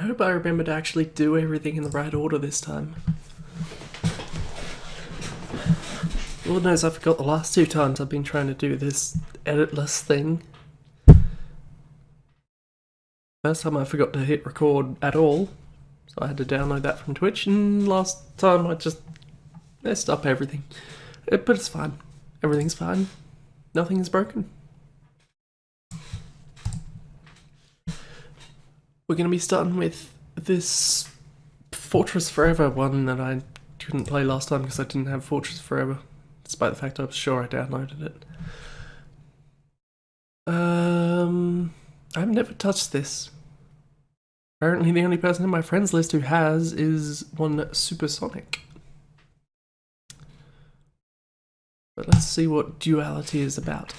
hope I remember to actually do everything in the right order this time. Lord knows I forgot the last 2 times I've been trying to do this editless thing. First time I forgot to hit record at all, so I had to download that from Twitch, and last time I just messed up everything. But it's fine. Everything's fine. Nothing is broken. We're going to be starting with this Fortress Forever one that I couldn't play last time because I didn't have Fortress Forever, despite the fact I was sure I downloaded it. I've never touched this. Apparently the only person in my friends list who has is one Supersonic. But let's see what duality is about.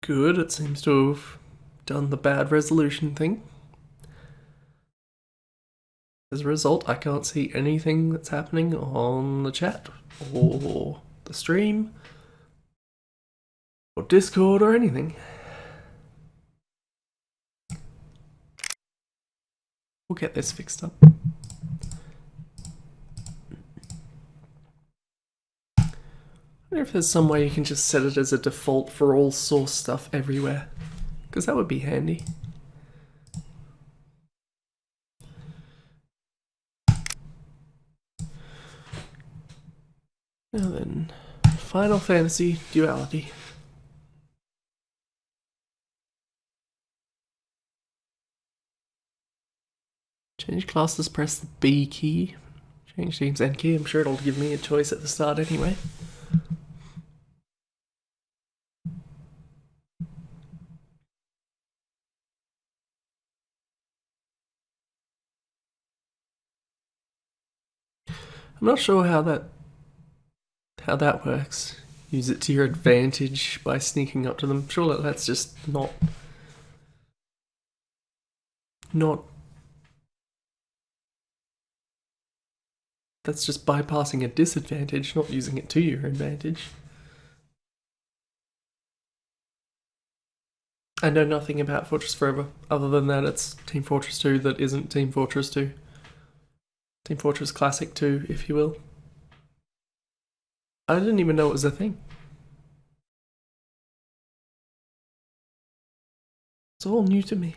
Good, it seems to have done the bad resolution thing. As a result, I can't see anything that's happening on the chat, or the stream, or Discord, or anything. We'll get this fixed up. I wonder if there's some way you can just set it as a default for all source stuff everywhere, because that would be handy. Now then, Final Fantasy Duality. Change classes, press the B key. Change teams, N key. I'm sure it'll give me a choice at the start anyway. I'm not sure how that works. Use it to your advantage by sneaking up to them. Surely that's just not that's just bypassing a disadvantage, not using it to your advantage. I know nothing about Fortress Forever, other than that it's Team Fortress 2 that isn't Team Fortress 2. Team Fortress Classic 2, if you will. I didn't even know it was a thing. It's all new to me.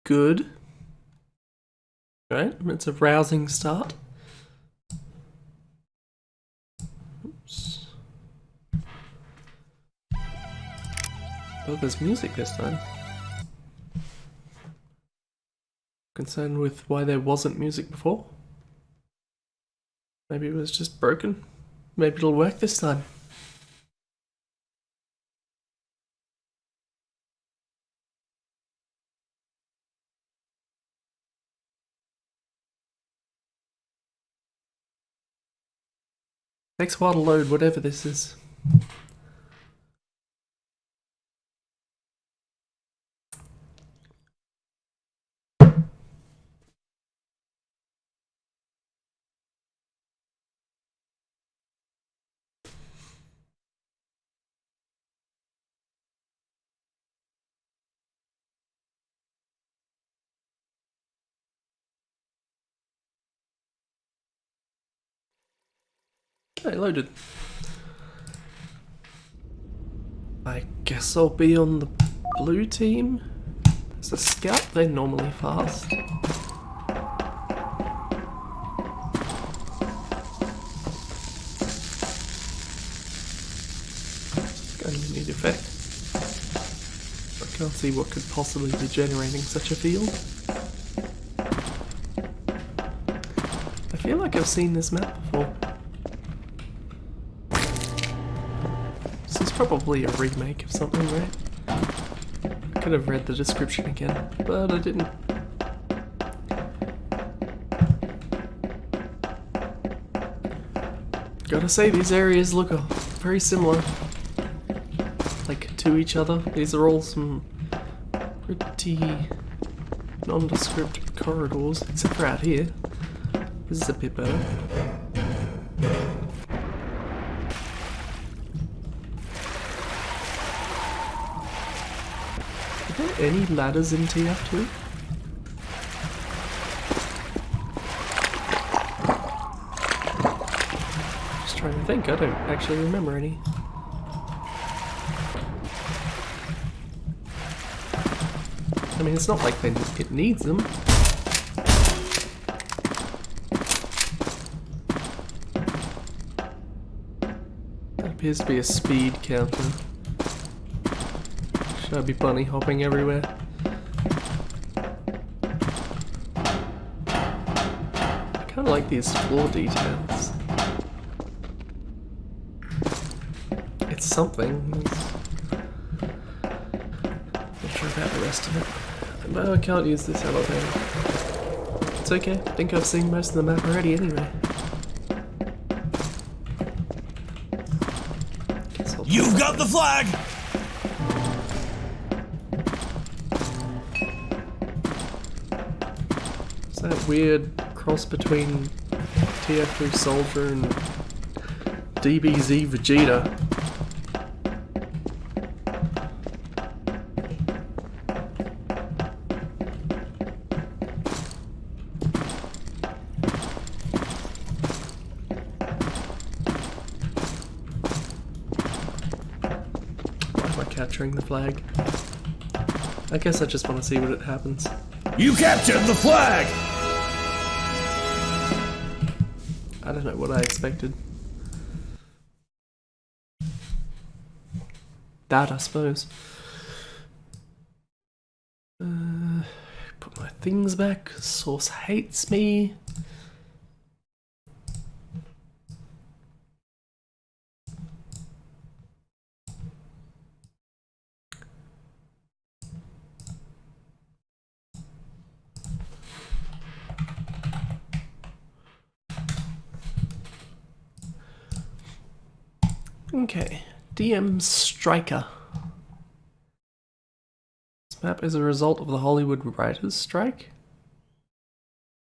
Good. Right, it's a rousing start. Oops. Oh, there's music this time. Concerned with why there wasn't music before. Maybe it was just broken. Maybe it'll work this time. Takes a while to load whatever this is. Okay, loaded. I guess I'll be on the blue team. As a scout, they're normally fast. Going to need effect. I can't see what could possibly be generating such a field. I feel like I've seen this map before. This is probably a remake of something, right? I could have read the description again, but I didn't. Gotta say, these areas look very similar, like, to each other. These are all some pretty nondescript corridors, except for out here. This is a bit better. Are there any ladders in TF2? Just trying to think, I don't actually remember any. I mean, it's not like it needs them. That appears to be a speed counter. Should I be bunny hopping everywhere? I kind of like these floor details. It's something. Not sure about the rest of it. But I can't use this elevator. It's okay, I think I've seen most of the map already anyway. You've got the flag! It's that weird cross between TF3 Soldier and DBZ Vegeta. Capturing the flag. I guess I just want to see what it happens. You captured the flag! I don't know what I expected. That, I suppose. Put my things back. Source hates me. Okay, DM Striker. This map is a result of the Hollywood writers' strike.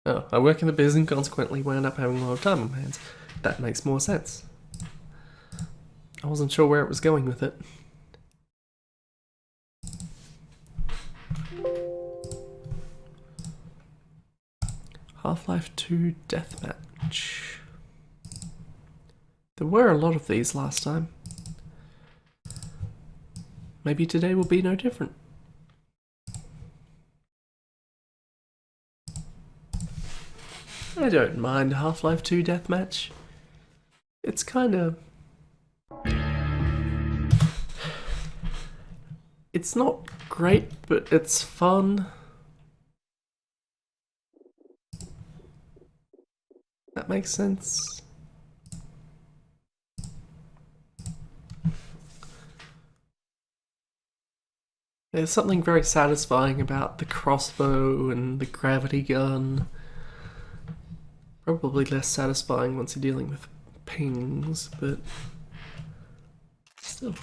Oh, I work in the biz and consequently wound up having a lot of time on my hands. That makes more sense. I wasn't sure where it was going with it. Half-Life 2 Deathmatch. There were a lot of these last time. Maybe today will be no different. I don't mind Half-Life 2 Deathmatch. It's kinda... It's not great, but it's fun. That makes sense. There's something very satisfying about the crossbow and the gravity gun. Probably less satisfying once you're dealing with pings, but still.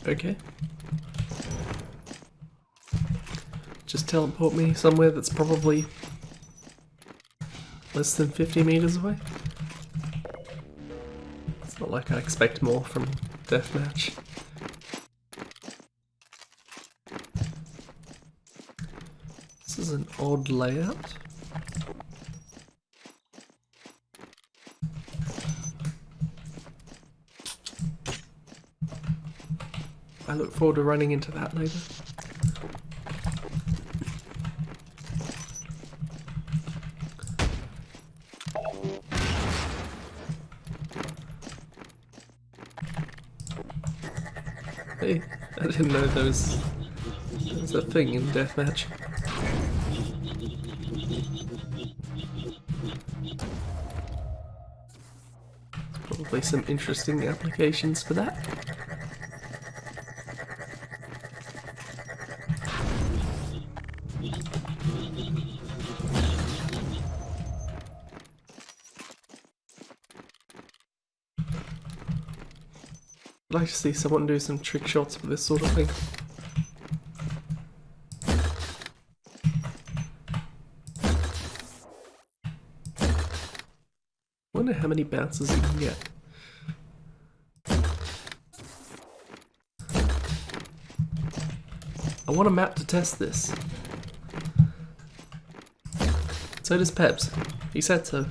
Okay. Just teleport me somewhere that's probably less than 50 meters away. It's not like I expect more from Deathmatch. This is an odd layout. I look forward to running into that later. Hey, I didn't know there was a thing in Deathmatch. Probably some interesting applications for that. I'd like to see someone do some trick shots with this sort of thing. Wonder how many bounces you can get. I want a map to test this. So does Peps. He said so.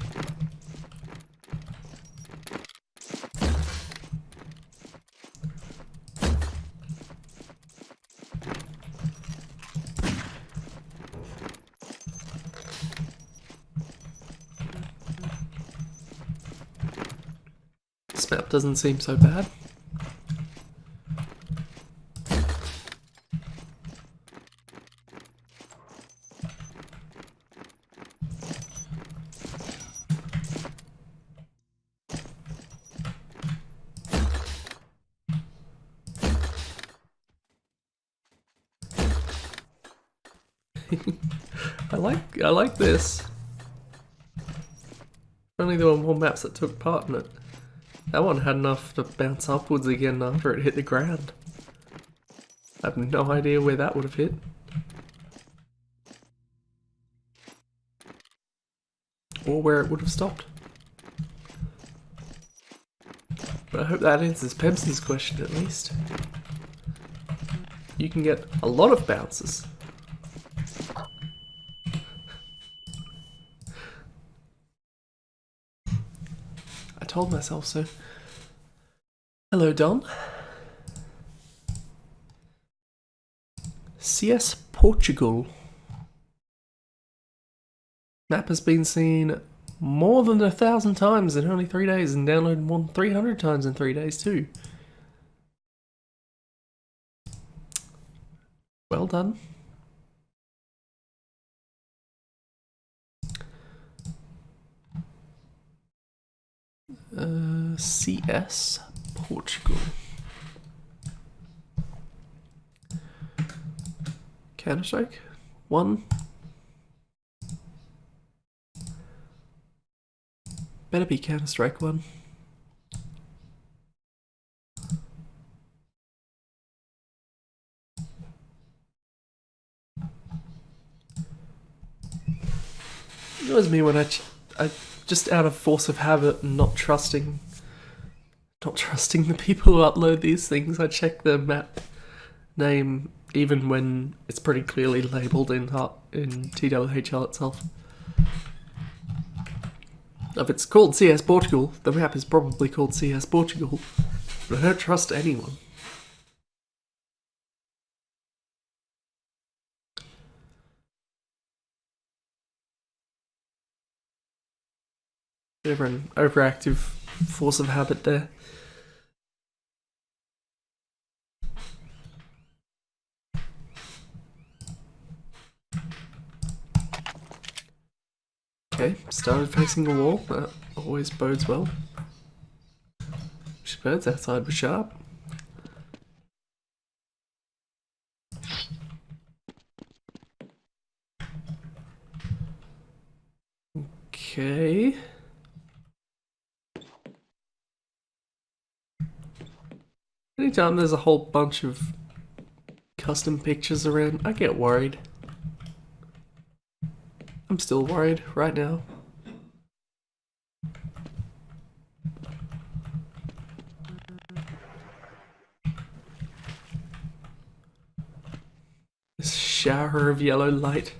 This map doesn't seem so bad. I like this. Only there were more maps that took part in it. That one had enough to bounce upwards again after it hit the ground. I have no idea where that would have hit. Or where it would have stopped. But I hope that answers Pebs's question at least. You can get a lot of bounces. I told myself so. Hello, Don. CS Portugal. Map has been seen more than 1,000 times in only 3 days and downloaded more than 300 times in 3 days too. Well done. CS Portugal. Counter-Strike 1. Better be Counter-Strike 1. It was me when I just out of force of habit and not trusting the people who upload these things, I check the map name even when it's pretty clearly labelled in TWHL itself. If it's called CS Portugal, the map is probably called CS Portugal, but I don't trust anyone. Bit of an overactive force of habit there. Okay, started facing a wall. That always bodes well. Birds outside were sharp. Okay. Anytime there's a whole bunch of custom pictures around, I get worried. I'm still worried right now. This shower of yellow light.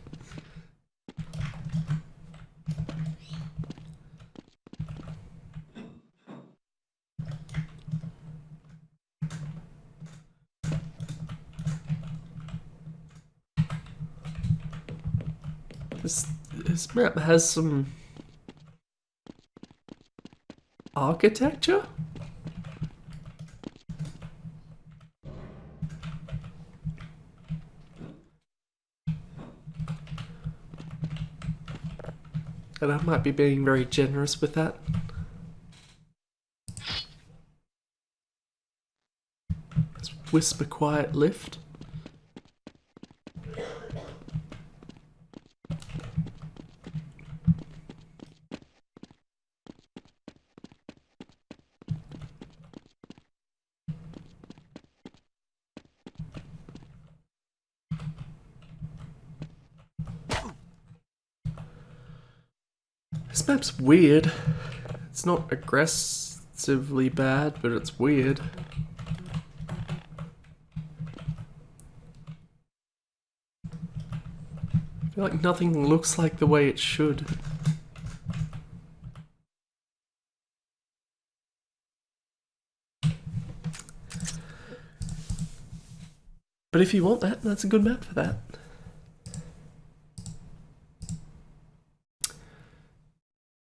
This map has some architecture? And I might be being very generous with that. Let's whisper quiet lift. This map's weird. It's not aggressively bad, but it's weird. I feel like nothing looks like the way it should. But if you want that, that's a good map for that.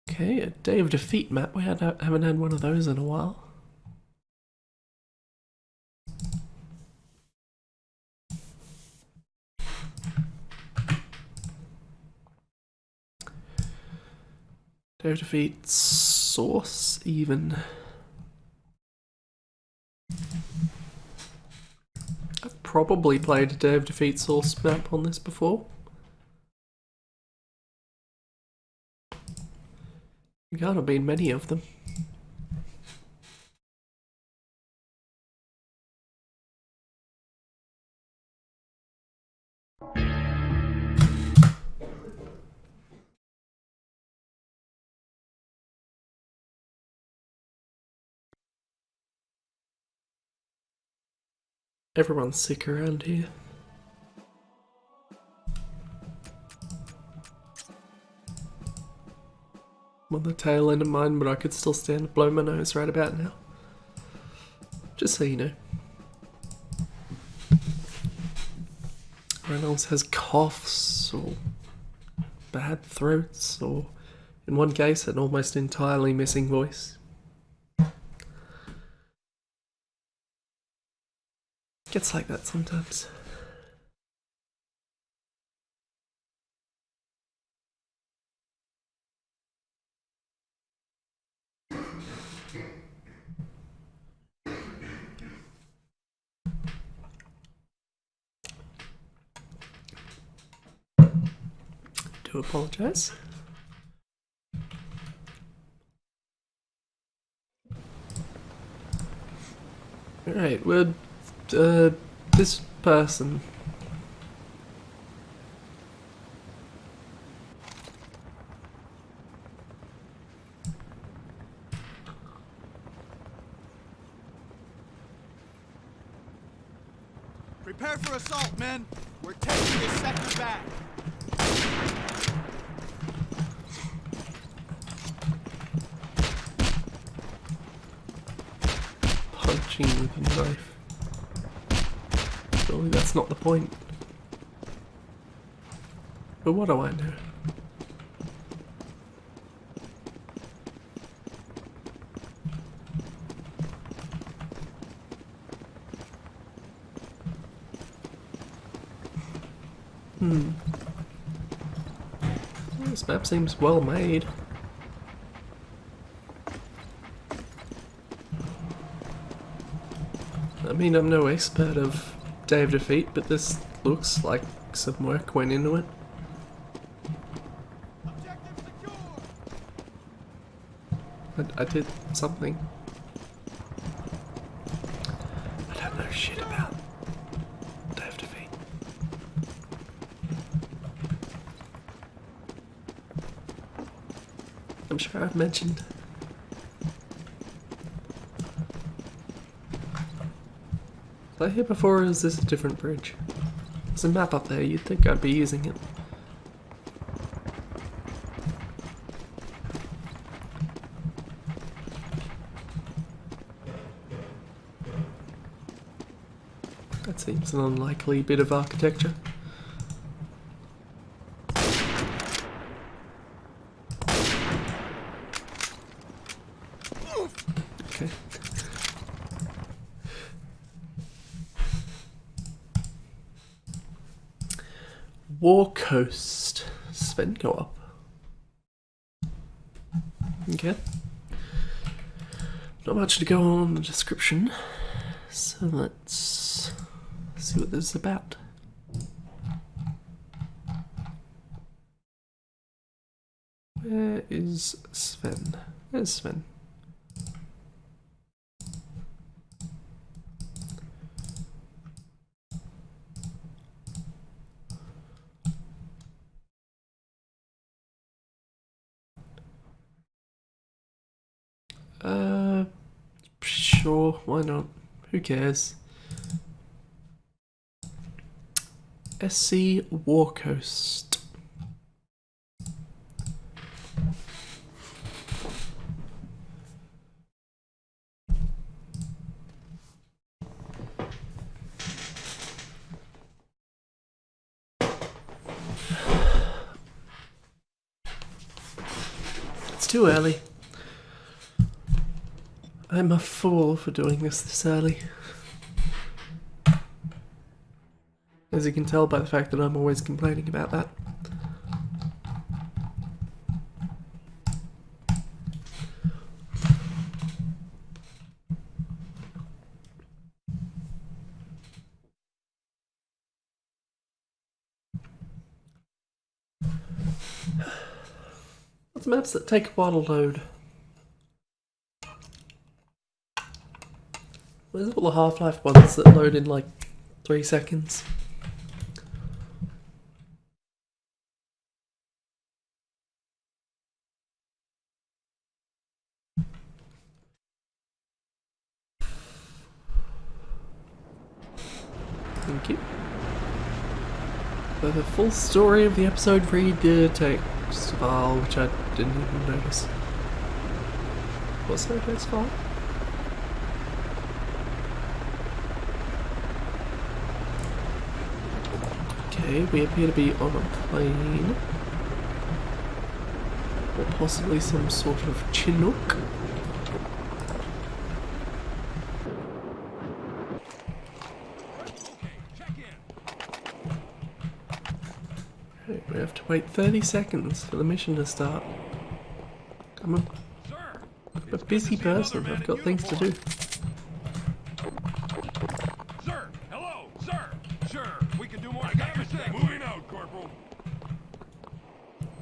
Okay, a Day of Defeat map. We haven't had one of those in a while. Day of Defeat Source, even. I've probably played a Day of Defeat Source map on this before. There can't have been many of them. Everyone's sick around here. I'm on the tail end of mine, but I could still stand to blow my nose right about now. Just so you know. Everyone else has coughs or bad throats, or in one case, an almost entirely missing voice. Gets like that sometimes. Do apologise. Alright, we're this person. Prepare for assault, men! We're taking this sector back! Punching with a knife. Surely that's not the point. But what do I know? This map seems well made. I mean, I'm no expert of Day of Defeat, but this looks like some work went into it. Objective secure! I did something. I don't know shit about Day of Defeat. I'm sure I've mentioned. Was I here before, or is this a different bridge? There's a map up there, you'd think I'd be using it. That seems an unlikely bit of architecture. Okay. War Coast. Sven-Coop. Okay. Not much to go on the description, so let's see what this is about. Where is Sven? There's Sven. Sure, why not? Who cares? SC Warcoast. It's too early. I'm a fool for doing this early. As you can tell by the fact that I'm always complaining about that. What's maps that take a while to load? Where's all the Half-Life ones that load in like 3 seconds? Thank you. For the full story of the episode, read the text file, which I didn't even notice. What's the text file? Okay, we appear to be on a plane. Or possibly some sort of Chinook. Okay, we have to wait 30 seconds for the mission to start. I'm a busy person, I've got things to do. Sir, hello, sir. Sure, we can do more. I got your six. Moving out, Corporal.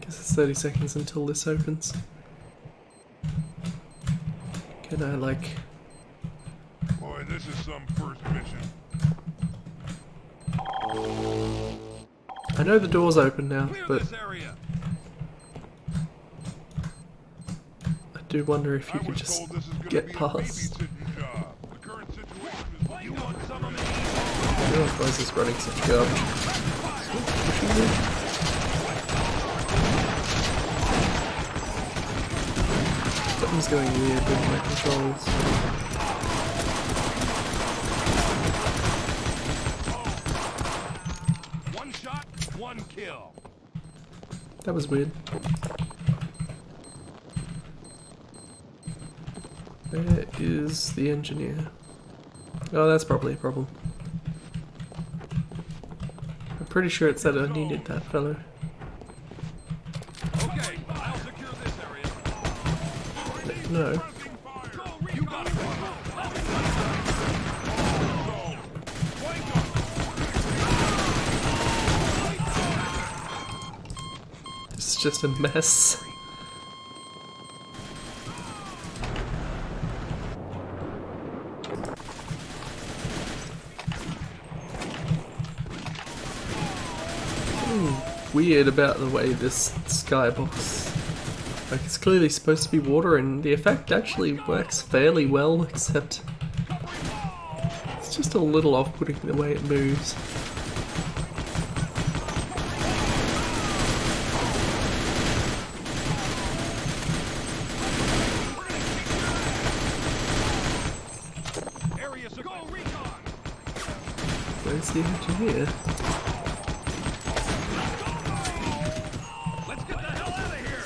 Guess it's 30 seconds until this opens. Can I like... Boy, this is some first mission. I know the door's open now, but This area. I do wonder if you could just told this is gonna get be a past. babysitting job. The current situation is you want some of me? I don't know why is running such garbage. Something's going weird with my controls. One shot, one kill. That was weird. Where is the engineer? Oh, that's probably a problem. I'm pretty sure it said I needed that fellow. Okay, I'll secure this area. No. You got it. It's just a mess. Weird about the way this skybox, like, it's clearly supposed to be water and the effect actually works fairly well, except it's just a little off-putting the way it moves. Where's the engineer? Let's get the hell out of here!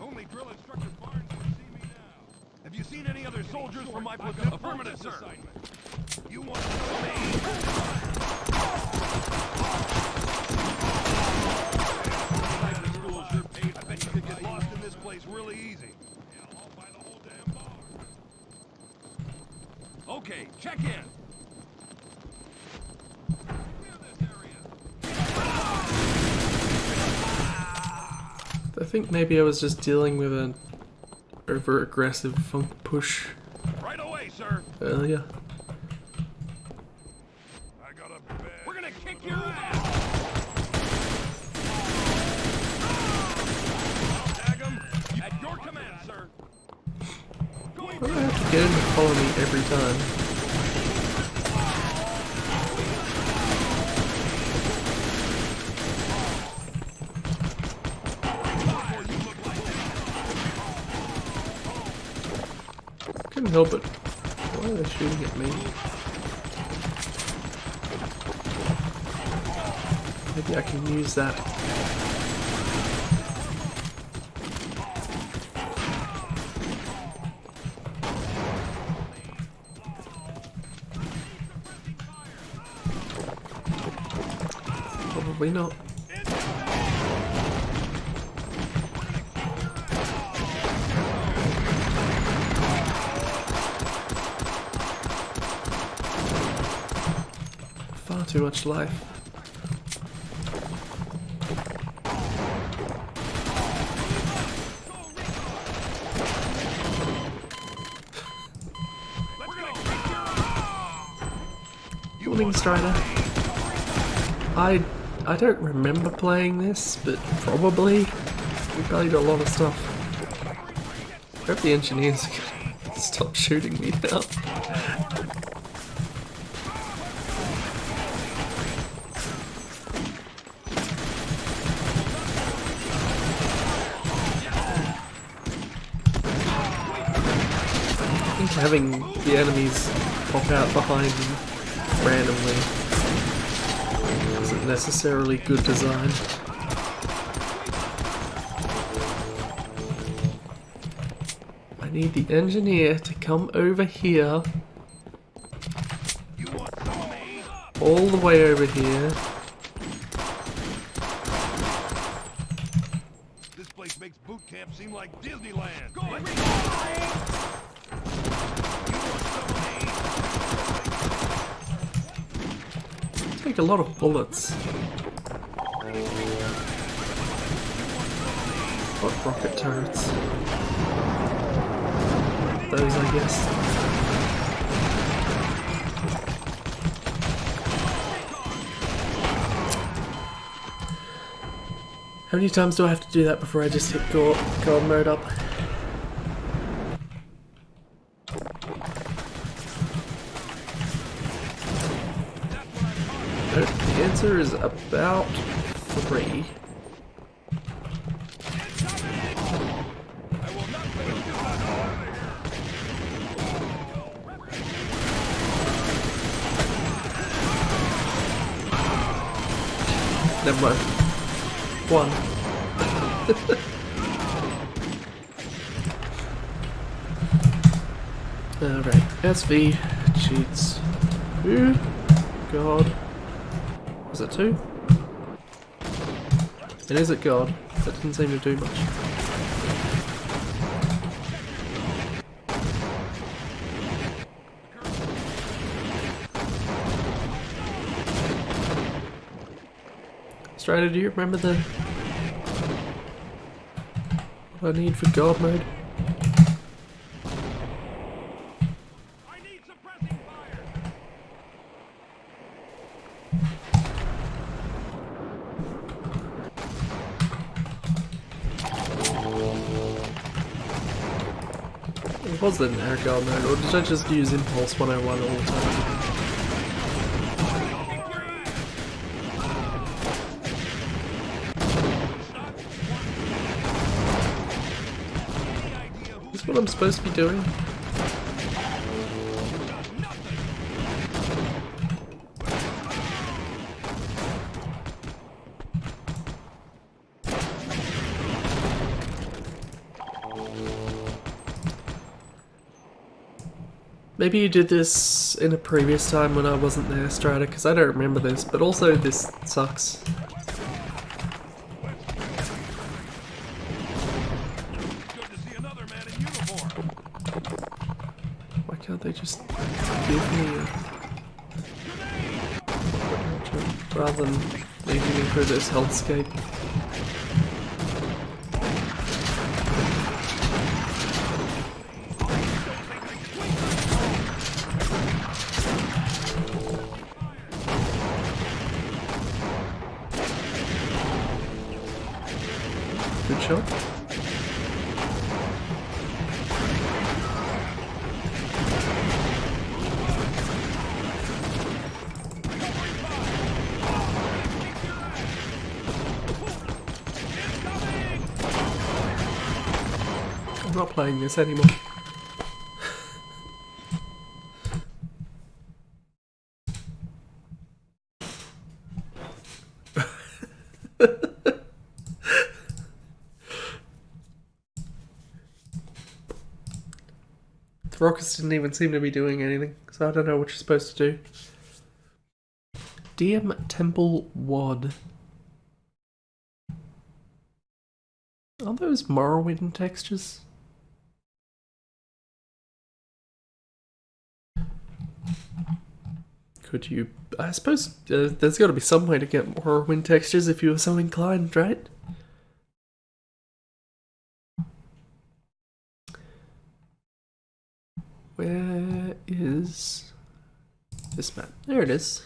Only drill instructor Barnes would see me now. Have you seen any other soldiers from my platoon? Affirmative, sir. You want to know me? I bet you could get lost in this place really easy. Yeah, I'll buy the whole damn bar. Okay, check in. I think maybe I was just dealing with an over-aggressive funk push Right away, sir. earlier. I got a bag. We're gonna kick your ass. Tag 'em. Your command, sir. I don't have to get him to follow me every time. Couldn't help it. Why are they shooting at me? Maybe I can use that. Probably not. Far too much life. Morning, Strider. I don't remember playing this, but probably we played a lot of stuff. I hope the engineers can stop shooting me now. I think having the enemies pop out behind you randomly isn't necessarily good design. I need the engineer to come over here, all the way over here. This place makes boot camp seem like Disneyland. Take a lot of bullets. What rocket turrets? Those, I guess. How many times do I have to do that before I just hit God mode up? The answer is about 3. Never mind. 1. Alright, SV cheats. 2. God. Is it 2? It is at God. That didn't seem to do much. Strider, do you remember what I need for God mode? I need suppressing fire. Was there an air God mode, or did I just use Impulse 101 all the time? Is this what I'm supposed to be doing? Maybe you did this in a previous time when I wasn't there, Strider, because I don't remember this, but also this sucks. Why can't they just give me a... rather than leaving me through this hellscape? Good shot. playing this anymore. The rockets didn't even seem to be doing anything, so I don't know what you're supposed to do. DM Temple Wad. Are those Morrowind textures? Could you... I suppose there's got to be some way to get Morrowind textures if you were so inclined, right? Where is this map? There it is.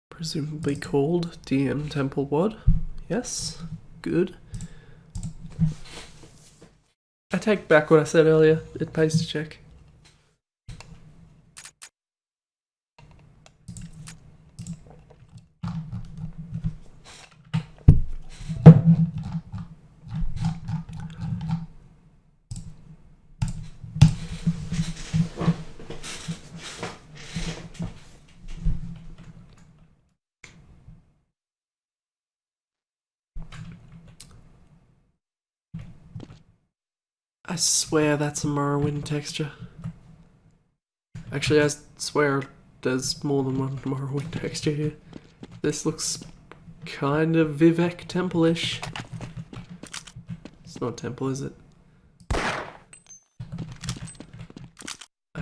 Presumably called DM Temple Wad. Yes, good. I take back what I said earlier. It pays to check. I swear that's a Morrowind texture. Actually, I swear there's more than one Morrowind texture here. This looks kind of Vivek Temple-ish. It's not Temple, is it? I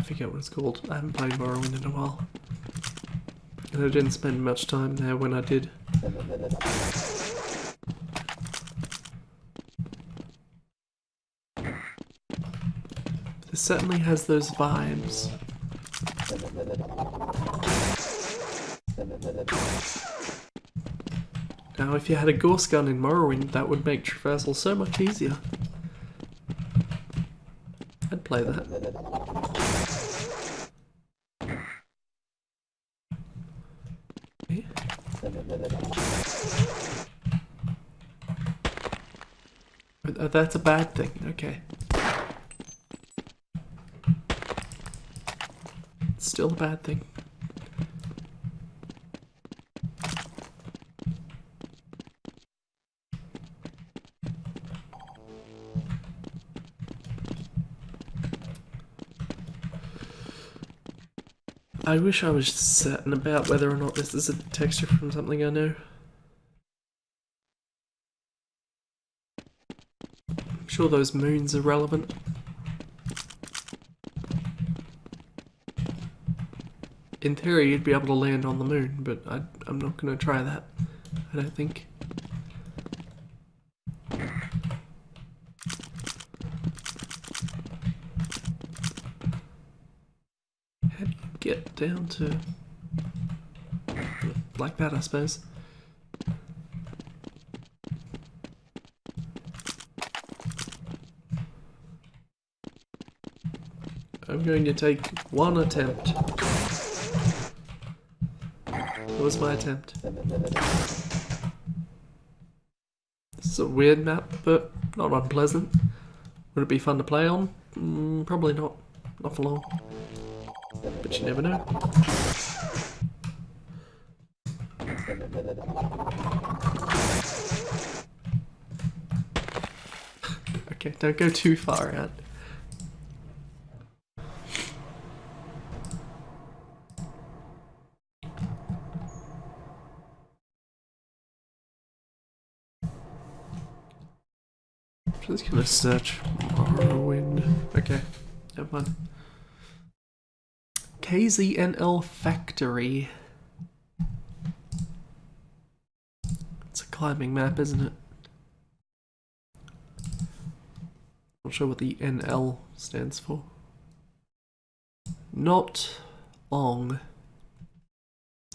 forget what it's called. I haven't played Morrowind in a while. And I didn't spend much time there when I did. This certainly has those vibes. Now, if you had a Gorse gun in Morrowind, that would make traversal so much easier. I'd play that. Okay. That's a bad thing, okay. It's still a bad thing. I wish I was certain about whether or not this is a texture from something I know. I'm sure those moons are relevant. In theory, you'd be able to land on the moon, but I'm not going to try that. I don't think. How do you get down to... like that, I suppose? I'm going to take one attempt. That was my attempt. This is a weird map, but not unpleasant. Would it be fun to play on? Probably not. Not for long. But you never know. Okay, don't go too far out. I'm just gonna search Morrowind. Okay, never mind. KZNL Factory. It's a climbing map, isn't it? Not sure what the NL stands for. Not long.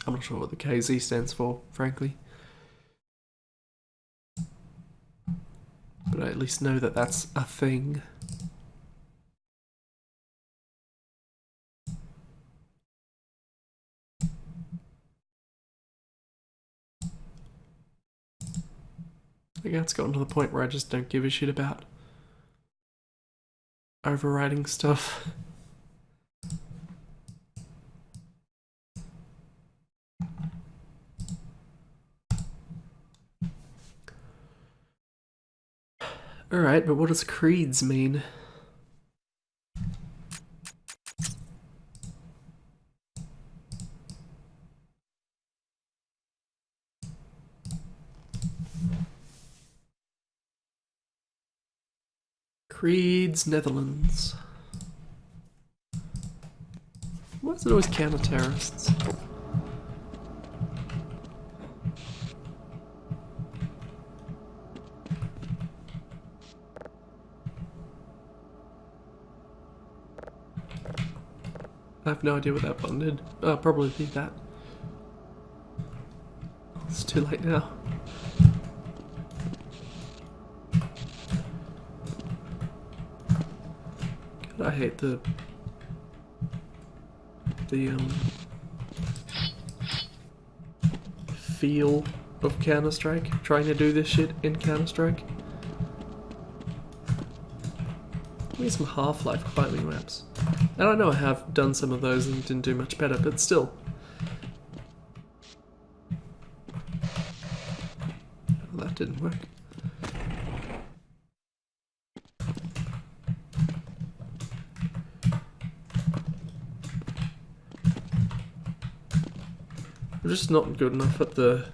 I'm not sure what the KZ stands for, frankly. But I at least know that that's a thing. I guess it's gotten to the point where I just don't give a shit about overriding stuff. Alright, but what does creeds mean? Creeds, Netherlands. Why is it always counter-terrorists? I have no idea what that button did. I'll probably need that. It's too late now. God, I hate the feel of Counter-Strike, trying to do this shit in Counter-Strike. Give me some Half-Life climbing maps. And I know I have done some of those and didn't do much better, but still. Well, that didn't work. I'm just not good enough at the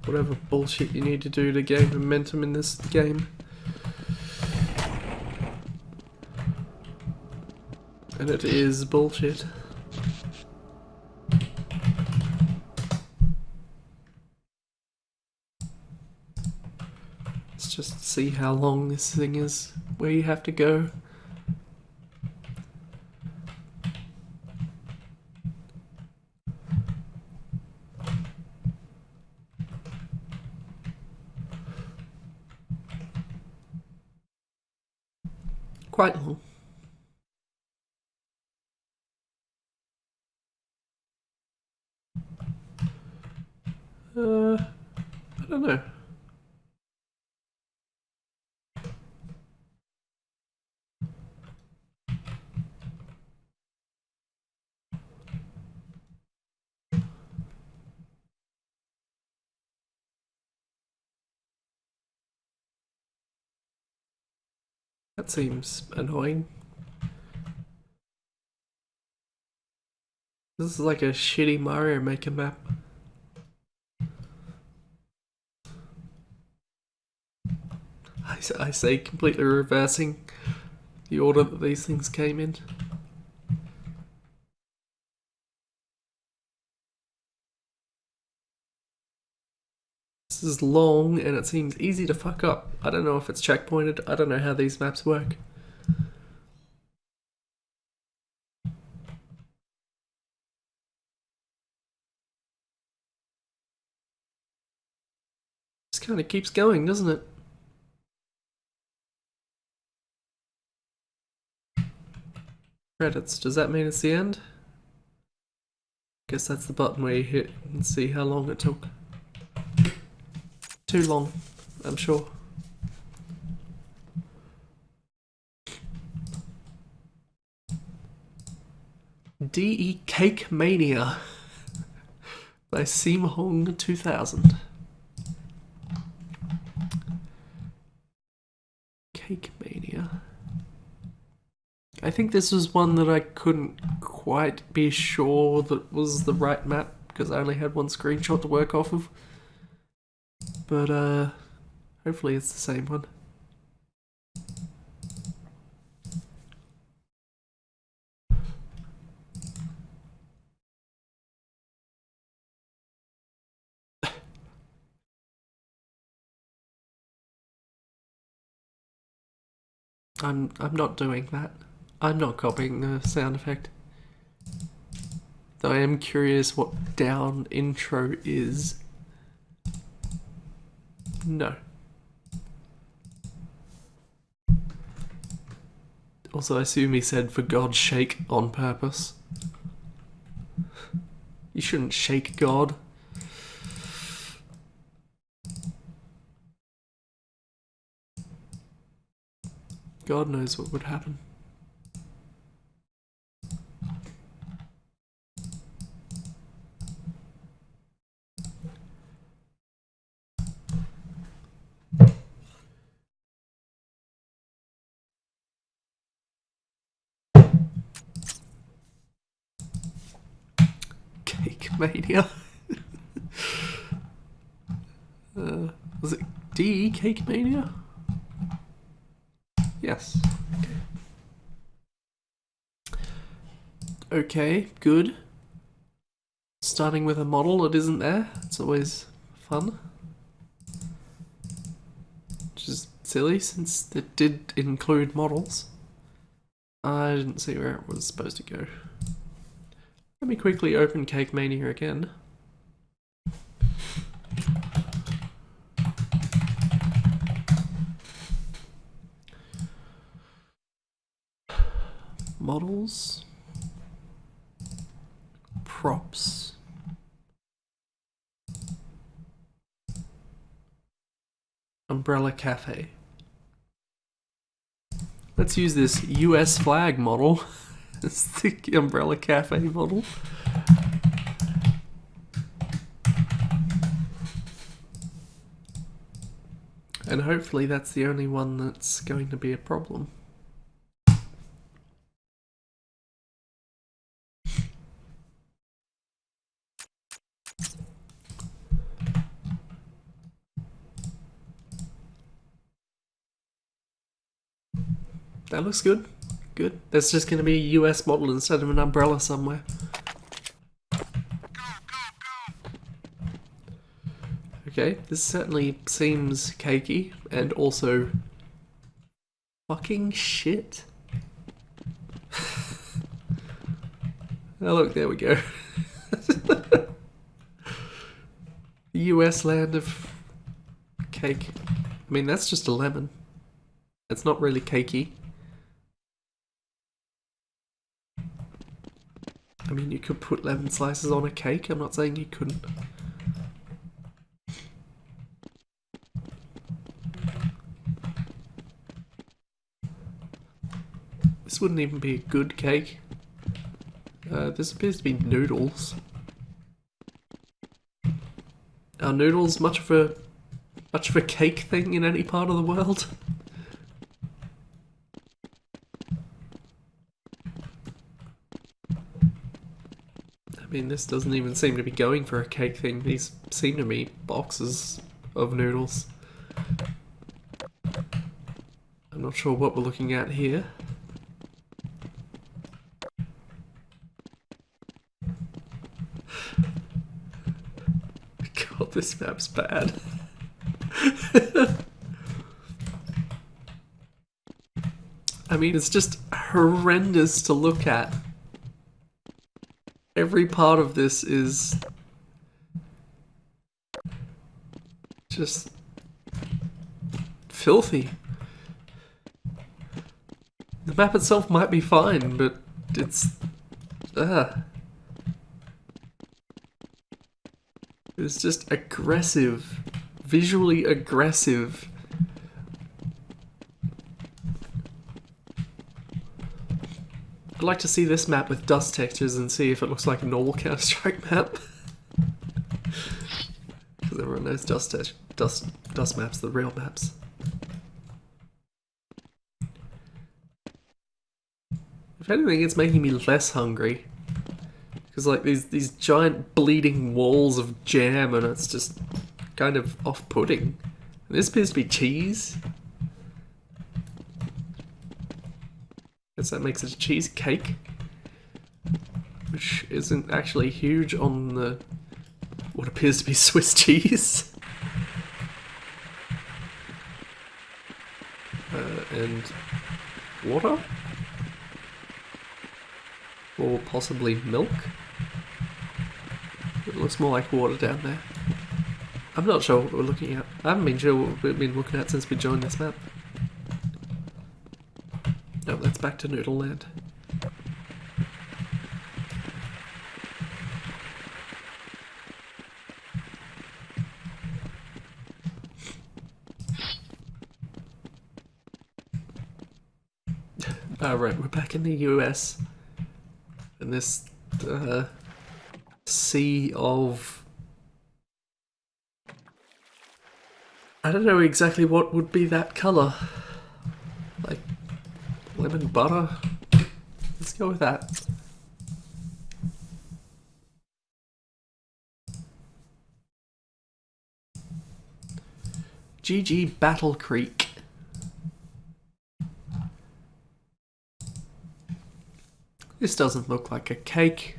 whatever bullshit you need to do to gain momentum in this game. And it is bullshit. Let's just see how long this thing is, where you have to go. Quite long. I don't know. That seems annoying. This is like a shitty Mario Maker map. I say completely reversing the order that these things came in. This is long and it seems easy to fuck up. I don't know if it's checkpointed. I don't know how these maps work. Just kind of keeps going, doesn't it? Credits. Does that mean it's the end? Guess that's the button where you hit and see how long it took. Too long, I'm sure. DE Cakemania by Simhong 2000. Cakemania. I think this was one that I couldn't quite be sure that was the right map because I only had one screenshot to work off of. But hopefully it's the same one. I'm not doing that. I'm not copying the sound effect. Though I am curious what down intro is. No. Also, I assume he said, for God's sake, on purpose. You shouldn't shake God. God knows what would happen. Cakemania. Was it D Cakemania? Yes. Okay, good. Starting with a model that isn't there. It's always fun. Which is silly since it did include models. I didn't see where it was supposed to go. Let me quickly open Cakemania again. Models. Props. Umbrella Cafe. Let's use this US flag model. It's the Umbrella Cafe model. And hopefully that's the only one that's going to be a problem. That looks good. Good. That's just going to be a US model instead of an umbrella somewhere. Okay, this certainly seems cakey and also fucking shit. Oh look, there we go. The US land of cake. I mean, that's just a lemon. It's not really cakey. I mean, you could put lemon slices on a cake. I'm not saying you couldn't. This wouldn't even be a good cake. This appears to be noodles. Are noodles much of a cake thing in any part of the world? I mean, this doesn't even seem to be going for a cake thing. These seem to be boxes of noodles. I'm not sure what we're looking at here. God, this map's bad. I mean, it's just horrendous to look at. Every part of this is just filthy. The map itself might be fine, but it's it's just aggressive, visually aggressive. I'd like to see this map with dust textures and see if it looks like a normal Counter-Strike map. Because everyone knows dust maps, the real maps. If anything, it's making me less hungry. Because like these giant bleeding walls of jam, and it's just kind of off-putting. And this appears to be cheese. Guess that makes it a cheesecake, which isn't actually huge on the what appears to be Swiss cheese. And water? Or possibly milk? It looks more like water down there. I'm not sure what we're looking at. I haven't been sure what we've been looking at since we joined this map. No, that's back to Noodle Land. Right, we're back in the US. And this sea of... I don't know exactly what would be that colour. Like lemon butter? Let's go with that. GG Battle Creek. This doesn't look like a cake.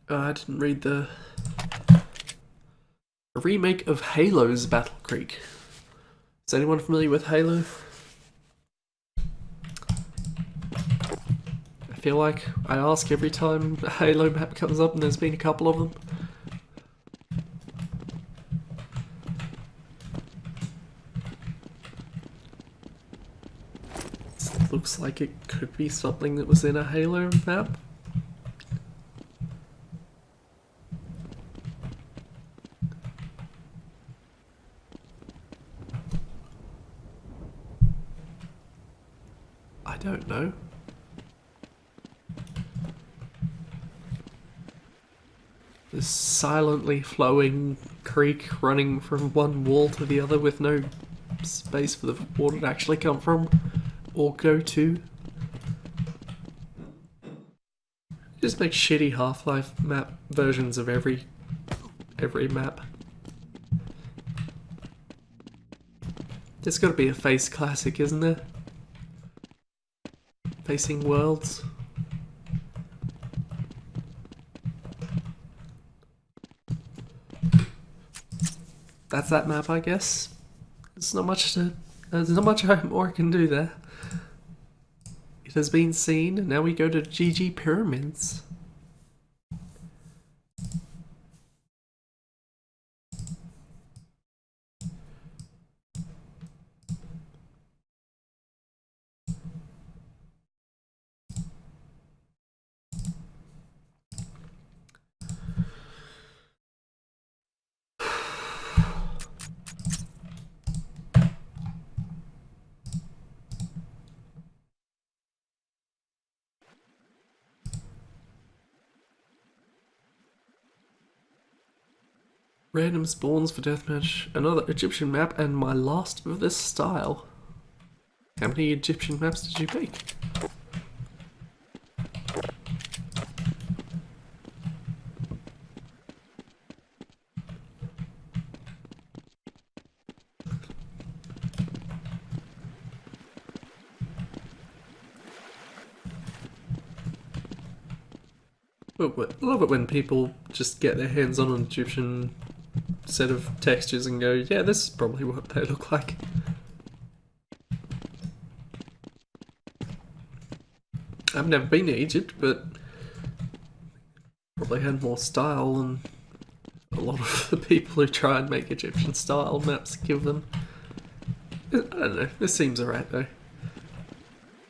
I didn't read the... A remake of Halo's Battle Creek. Is anyone familiar with Halo? I feel like I ask every time a Halo map comes up, and there's been a couple of them. This looks like it could be something that was in a Halo map. I don't know. This silently flowing creek running from one wall to the other with no space for the water to actually come from or go to. Just make shitty Half-Life map versions of every map. There's gotta be a Face classic, isn't there? Facing Worlds. That's that map, I guess. There's not much more I can do there. It has been seen, and now we go to GG Pyramids. Random spawns for deathmatch, another Egyptian map, and my last of this style. How many Egyptian maps did you pick? I love it when people just get their hands on an Egyptian set of textures and go, yeah, this is probably what they look like. I've never been to Egypt, but probably had more style than a lot of the people who try and make Egyptian style maps give them. I don't know, this seems alright though.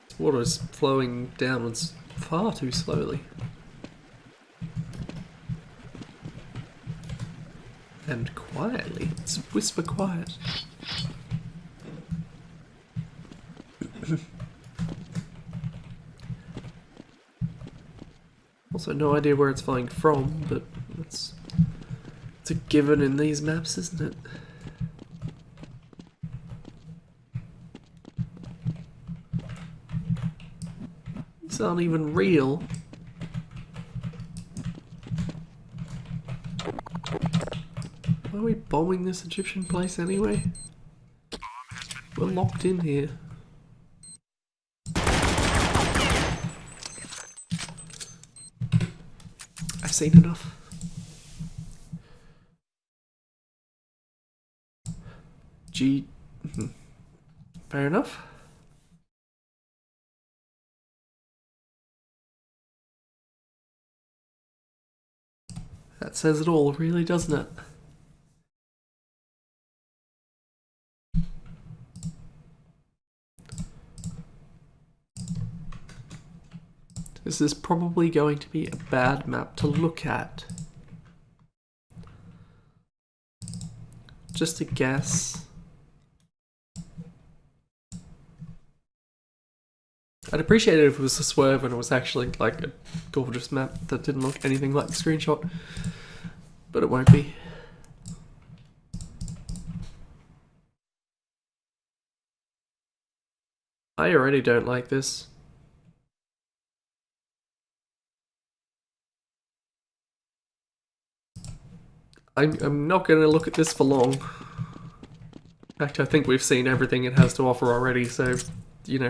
This water is flowing downwards far too slowly. And quietly. It's whisper quiet. Also, no idea where it's flying from, but it's a given in these maps, isn't it? These aren't even real. Why are we bombing this Egyptian place anyway? We're locked in here. I've seen enough. Fair enough. That says it all, really, doesn't it? This is probably going to be a bad map to look at. Just a guess. I'd appreciate it if it was a swerve and it was actually like a gorgeous map that didn't look anything like the screenshot. But it won't be. I already don't like this. I'm not going to look at this for long. In fact, I think we've seen everything it has to offer already, so, you know.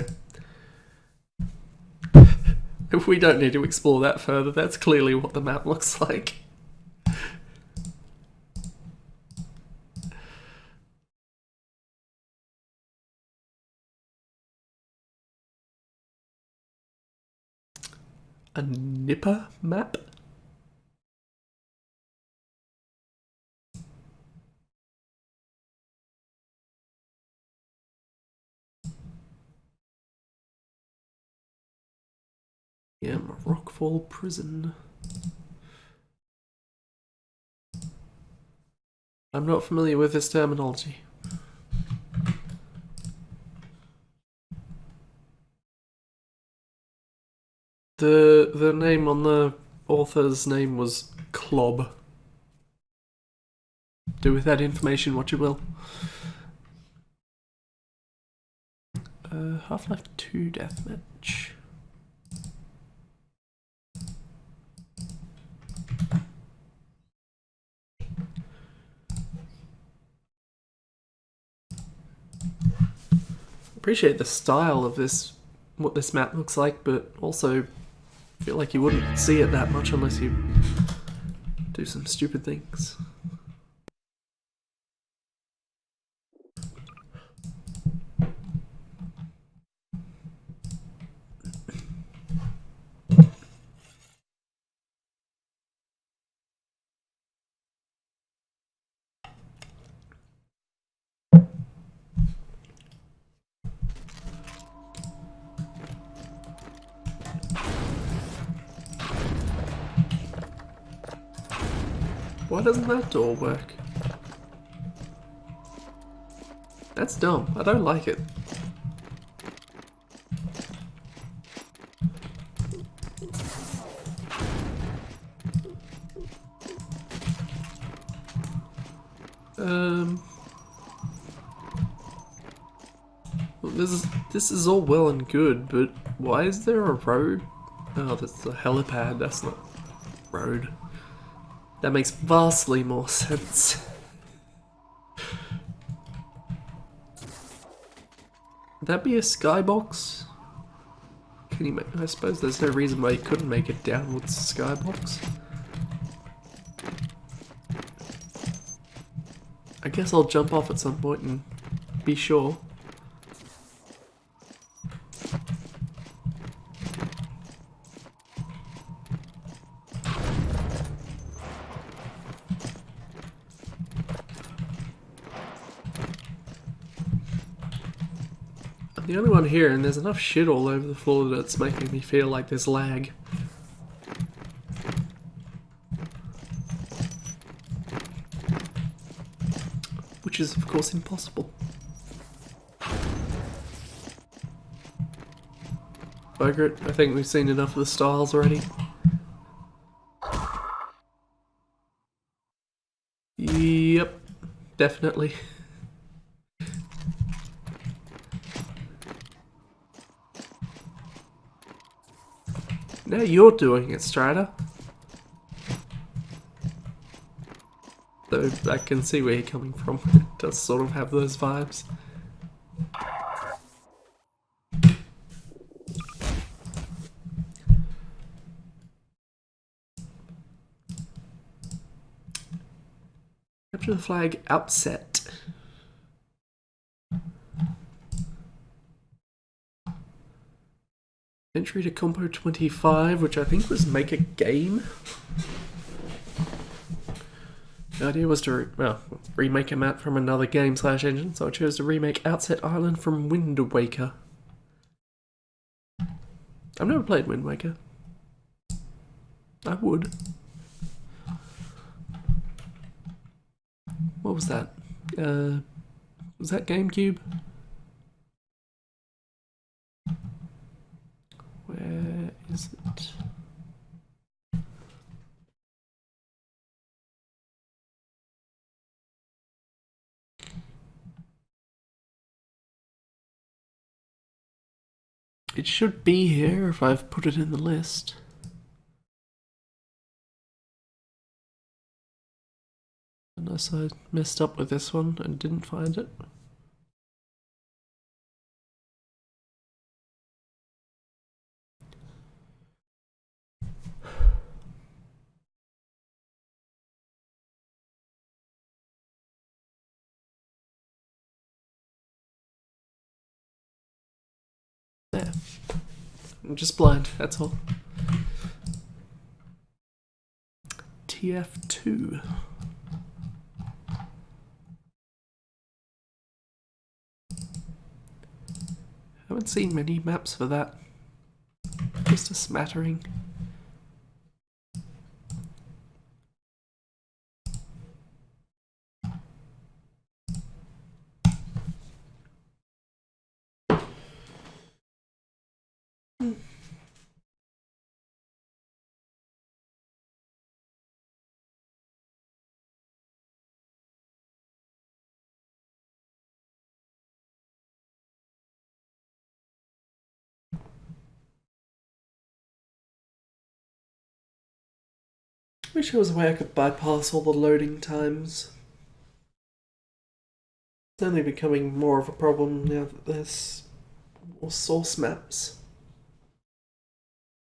If we don't need to explore that further, that's clearly what the map looks like. A Nipper map? Yeah, Rockfall Prison. I'm not familiar with this terminology. The name on the author's name was Klob. Do with that information what you will. Half-Life 2 deathmatch. Appreciate the style of this, what this map looks like, but also feel like you wouldn't see it that much unless you do some stupid things. Why doesn't that door work? That's dumb. I don't like it. Well, this is all well and good, but why is there a road? Oh, that's a helipad. That's not road. That makes vastly more sense. Would that be a skybox? Can you make? I suppose there's no reason why you couldn't make a downwards skybox. I guess I'll jump off at some point and be sure. I'm the only one here, and there's enough shit all over the floor that it's making me feel like there's lag. Which is, of course, impossible. Bugger it, I think we've seen enough of the styles already. Yep, definitely. Now you're doing it, Strider. though I can see where you're coming from. It does sort of have those vibes. Capture the flag outset. Entry to Compo 25, which I think was make a game. The idea was to remake a map from another game / engine, so I chose to remake Outset Island from Wind Waker. I've never played Wind Waker. I would. What was that? Was that GameCube? Where is it? It should be here if I've put it in the list. Unless I messed up with this one and didn't find it. There. I'm just blind, that's all. TF2. Haven't seen many maps for that. Just a smattering. Wish there was a way I could bypass all the loading times. It's only becoming more of a problem now that there's more source maps.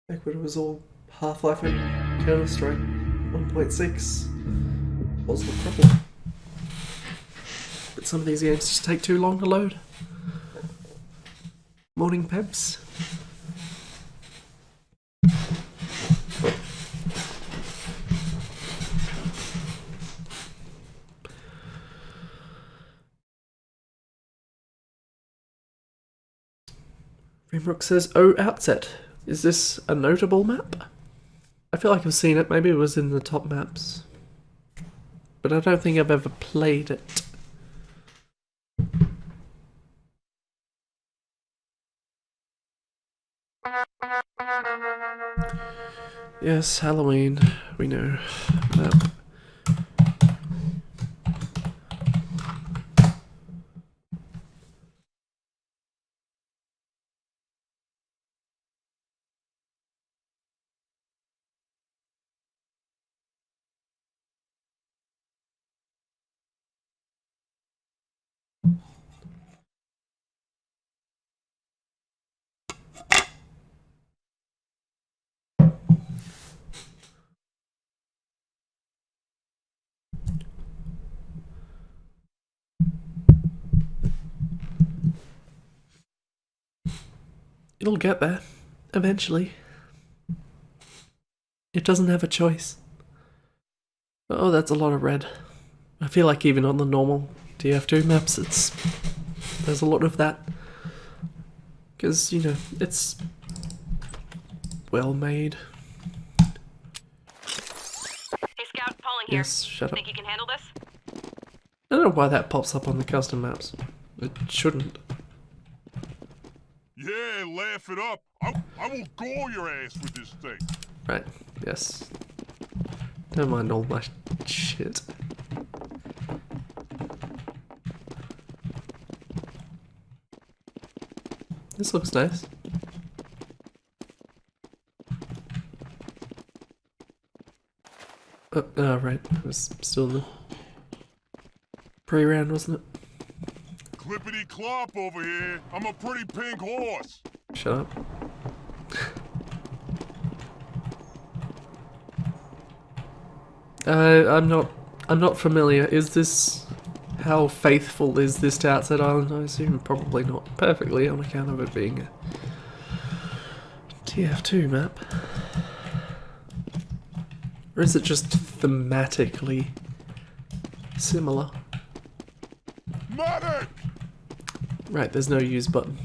Back when it was all Half-Life and Counter-Strike 1.6 was the problem. But some of these games just take too long to load. Morning, Peps. Rimrook says, "Oh, Outset. Is this a notable map?" I feel like I've seen it. Maybe it was in the top maps. But I don't think I've ever played it. Yes, Halloween. We know. It'll get there. Eventually. It doesn't have a choice. Oh, that's a lot of red. I feel like even on the normal TF2 maps, there's a lot of that. Because, you know, it's well made. Hey Scout, Pauling here. Yes, shut up. Think you can handle this? I don't know why that pops up on the custom maps. It shouldn't. Yeah, laugh it up. I will gore your ass with this thing. Right, yes. Don't mind all my shit. This looks nice. Oh, right, it was still in the pre-round, wasn't it? Clippity clop over here. I'm a pretty pink horse. Shut up. I'm not familiar. Is this... How faithful is this to Outside Island? I assume probably not perfectly on account of it being a TF2 map. Or is it just thematically similar? Medic! Right, there's no use button.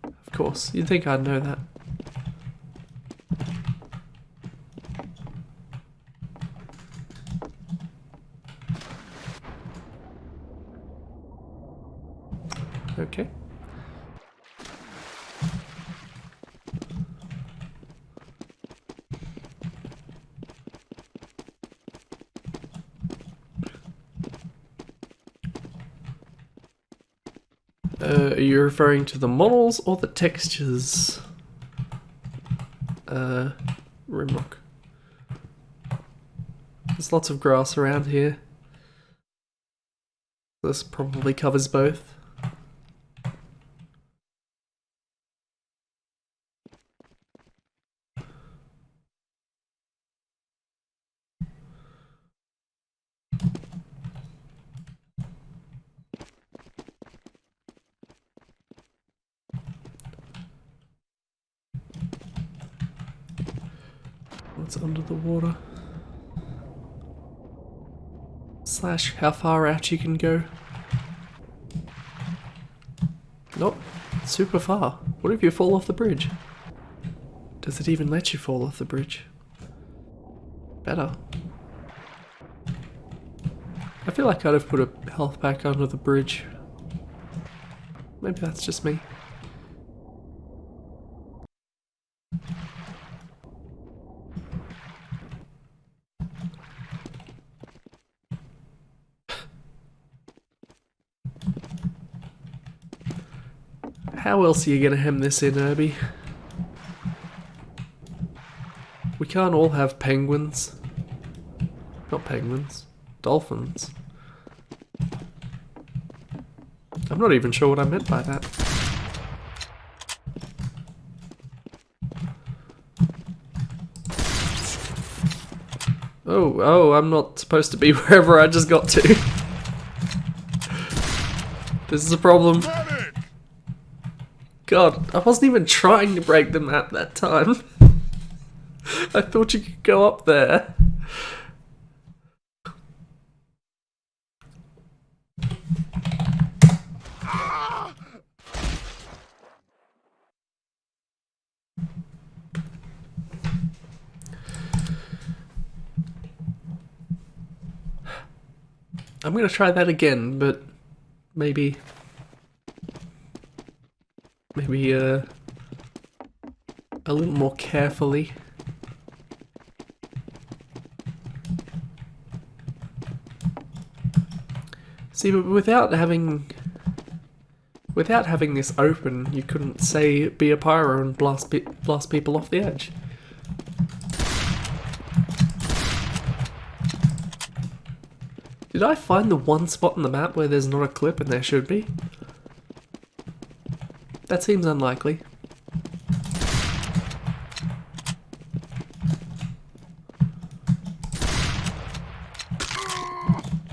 Of course, you'd think I'd know that. Okay. Are you referring to the models or the textures? Rimrock. There's lots of grass around here. This probably covers both. What's under the water? Slash how far out you can go. Not super far. What if you fall off the bridge? Does it even let you fall off the bridge? Better. I feel like I'd have put a health pack under the bridge. Maybe that's just me. How else are you gonna hem this in, Herbie? We can't all have penguins. Not penguins. Dolphins. I'm not even sure what I meant by that. Oh, I'm not supposed to be wherever I just got to. This is a problem. Medic! God, I wasn't even trying to break the map that time. I thought you could go up there. I'm gonna try that again, but maybe a little more carefully. See, but without having this open, you couldn't say be a pyro and blast people off the edge. Did I find the one spot on the map where there's not a clip and there should be? That seems unlikely.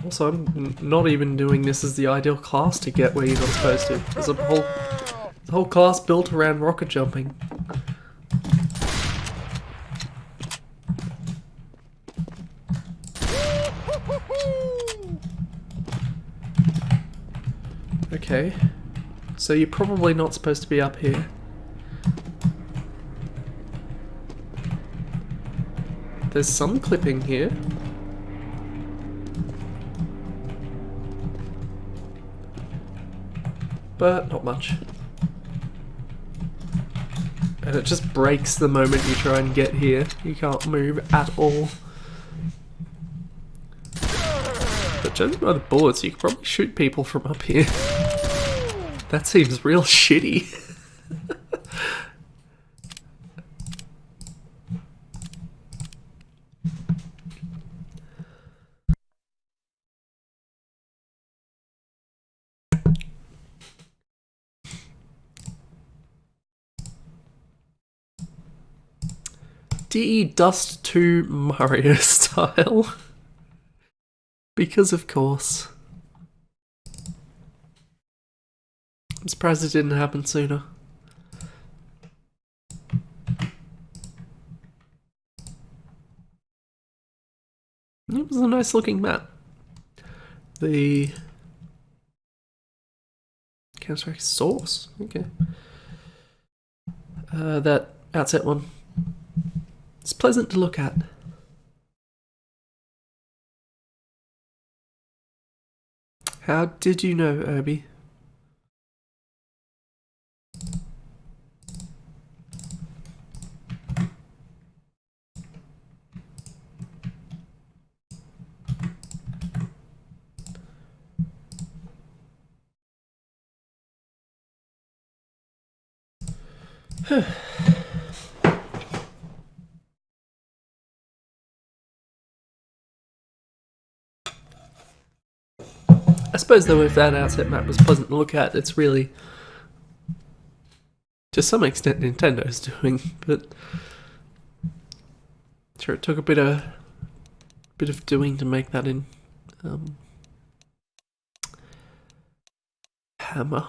Also, I'm not even doing this as the ideal class to get where you're not supposed to. There's a whole class built around rocket jumping. Okay, so you're probably not supposed to be up here. There's some clipping here. But not much. And it just breaks the moment you try and get here. You can't move at all. But judging by the bullets, you could probably shoot people from up here. That seems real shitty. DE Dust 2 Mario style. Because of course. I'm surprised it didn't happen sooner. It was a nice looking map. The Counter-Strike Source? Okay. That outset one. It's pleasant to look at. How did you know, Irby? I suppose though if that outset map was pleasant to look at, it's really to some extent Nintendo's doing, but sure it took a bit of doing to make that in Hammer.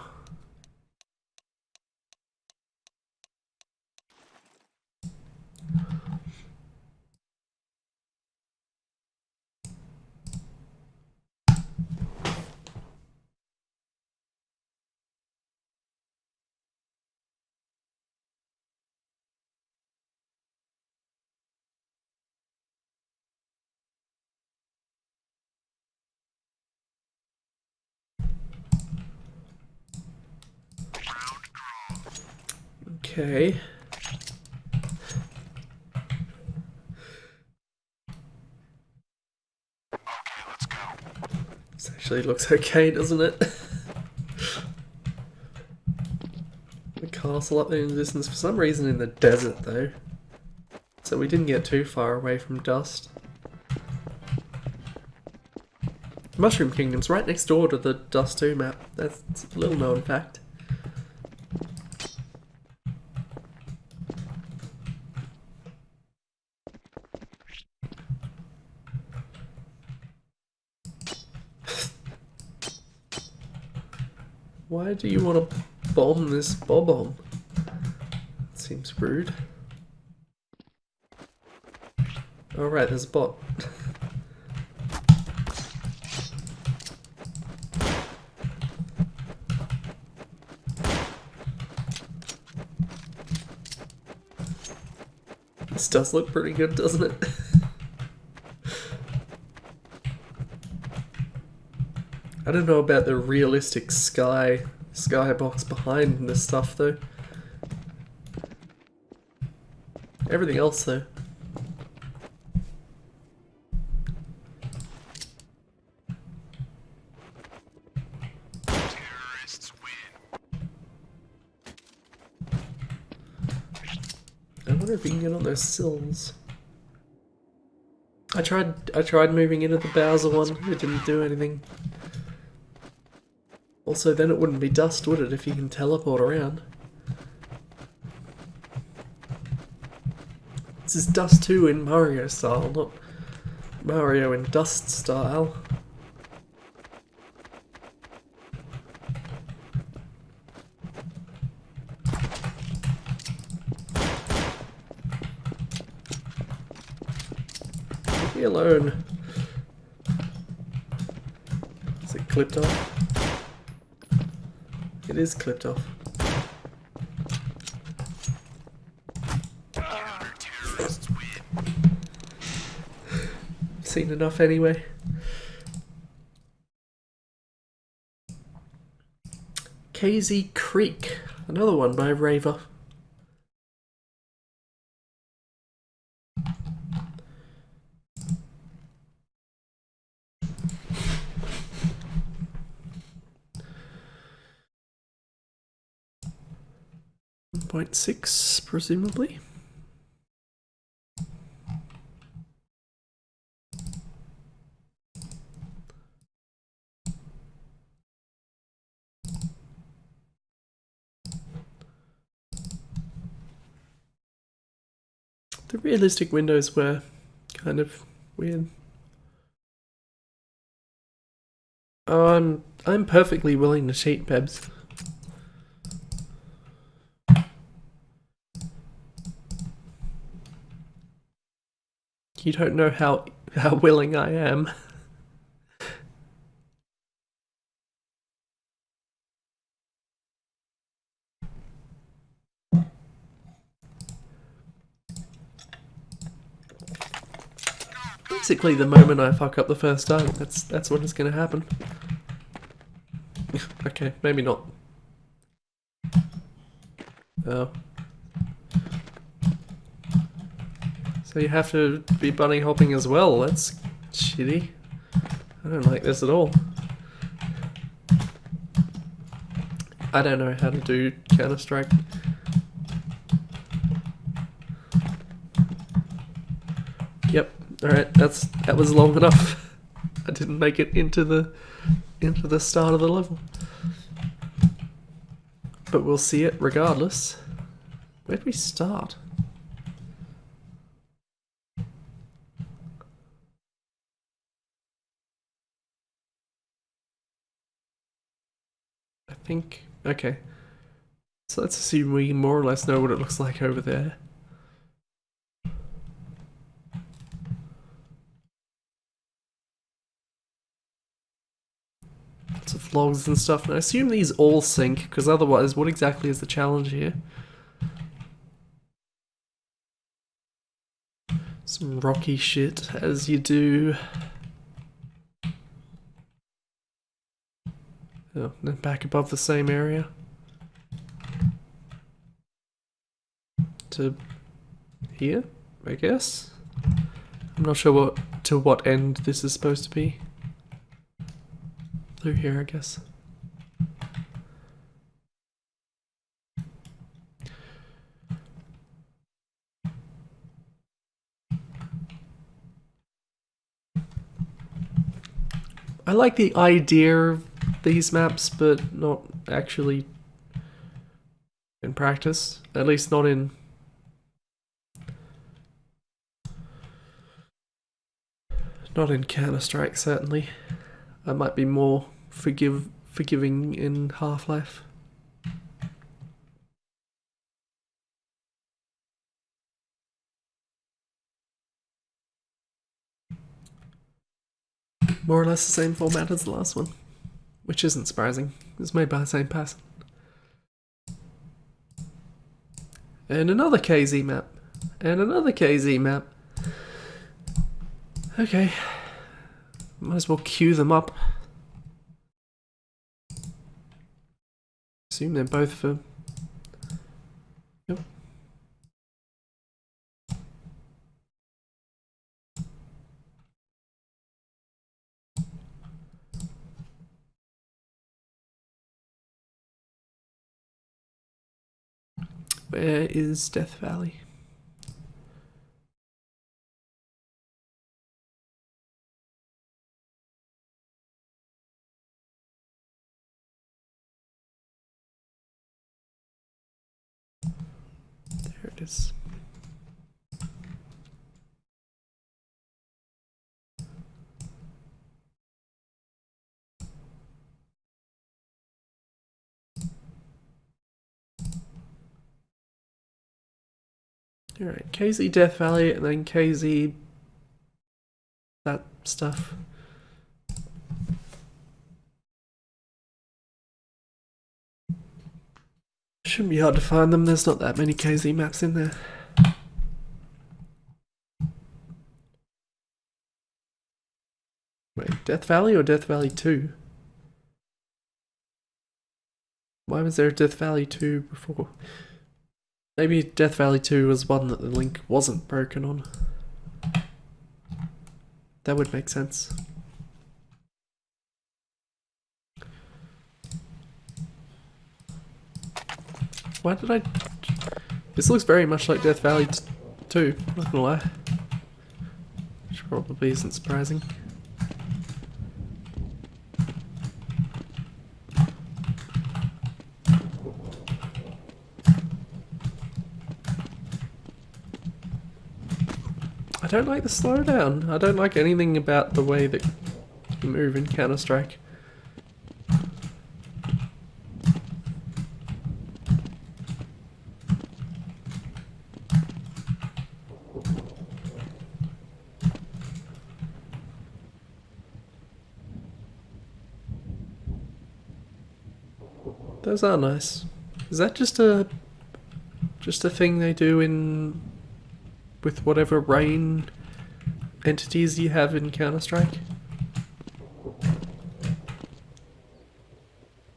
Okay. This actually looks okay, doesn't it? The castle up there in the distance, for some reason in the desert though. So we didn't get too far away from Dust. Mushroom Kingdom's right next door to the Dust 2 map. That's a little known fact. Why do you want to bomb this bob-omb? Seems rude. Oh right, there's a bot. This does look pretty good, doesn't it? I don't know about the realistic skybox behind this stuff though. Everything else though. Terrorists win. I wonder if you can get on those sills. I tried moving into the Bowser one, it didn't do anything. Also, then it wouldn't be Dust, would it, if you can teleport around? This is Dust 2 in Mario style, not Mario in Dust style. Leave me alone. Is it clipped off? It is clipped off. Terrorists win. Seen enough anyway. KZ Creek, another one by Raver. .6 presumably. The realistic windows were kind of weird. Oh, I'm perfectly willing to cheat, Pebs. You don't know how willing I am. Basically, the moment I fuck up the first time, that's what is going to happen. Okay, maybe not. Oh. So you have to be bunny hopping as well. That's shitty. I don't like this at all. I don't know how to do Counter-Strike. Yep. Alright, that was long enough. I didn't make it into the start of the level. But we'll see it regardless. Where'd we start? I think... Okay. So let's assume we more or less know what it looks like over there. Lots of logs and stuff. And I assume these all sync, because otherwise, what exactly is the challenge here? Some rocky shit, as you do. Oh, then back above the same area. To here, I guess? I'm not sure to what end this is supposed to be. Through here, I guess. I like the idea of these maps, but not actually in practice. At least not in... Not in Counter-Strike, certainly. I might be more forgiving in Half-Life. More or less the same format as the last one, which isn't surprising. It was made by the same person. And another KZ map. And another KZ map. Okay. Might as well queue them up. Assume they're both for... Yep. Where is Death Valley? There it is. Alright, KZ Death Valley and then KZ that stuff. Shouldn't be hard to find them, there's not that many KZ maps in there. Wait, Death Valley or Death Valley 2? Why was there a Death Valley 2 before? Maybe Death Valley 2 was one that the link wasn't broken on. That would make sense. Why did I... This looks very much like Death Valley 2, not gonna lie. Which probably isn't surprising. I don't like the slowdown. I don't like anything about the way that you move in Counter-Strike. Those are nice. Is that just a thing they do in with whatever rain entities you have in Counter-Strike?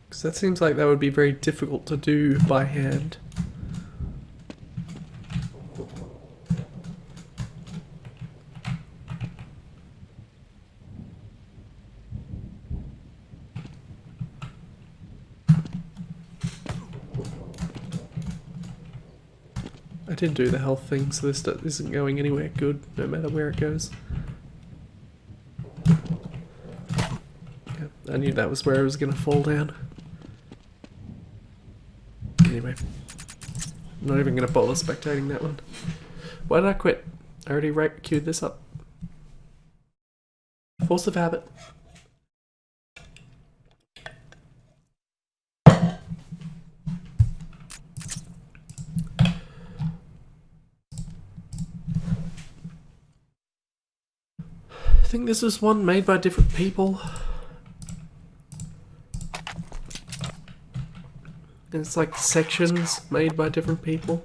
Because that seems like that would be very difficult to do by hand. I did do the health thing, so this isn't going anywhere good, no matter where it goes. Yeah, I knew that was where I was going to fall down. Anyway, I'm not even going to bother spectating that one. Why did I quit? I already queued this up. Force of habit. I think this was one made by different people. And it's like sections made by different people.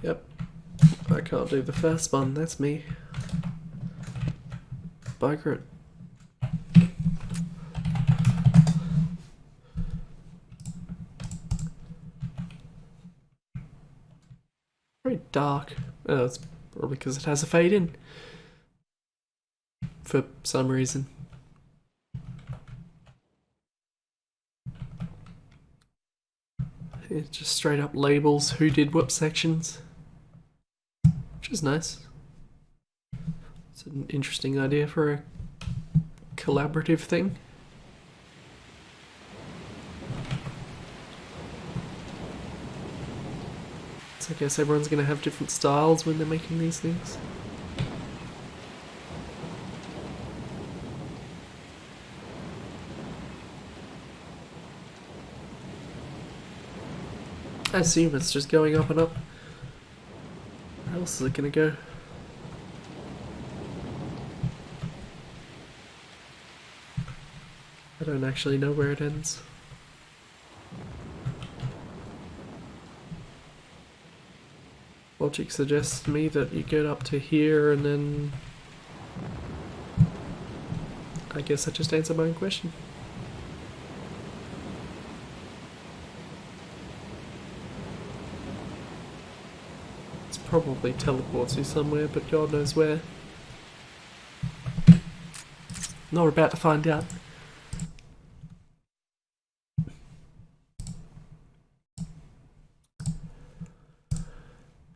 Yep. I can't do the first one, that's me. Bugger it. Very dark. Oh, it's probably because it has a fade in. For some reason. It just straight up labels who did what sections. Which is nice. It's an interesting idea for a collaborative thing. So I guess everyone's gonna have different styles when they're making these things. I assume it's just going up and up. Where else is it gonna go? I don't actually know where it ends. Logic suggests to me that you get up to here and then... I guess I just answered my own question. It's probably teleports you somewhere, but God knows where. Not about to find out.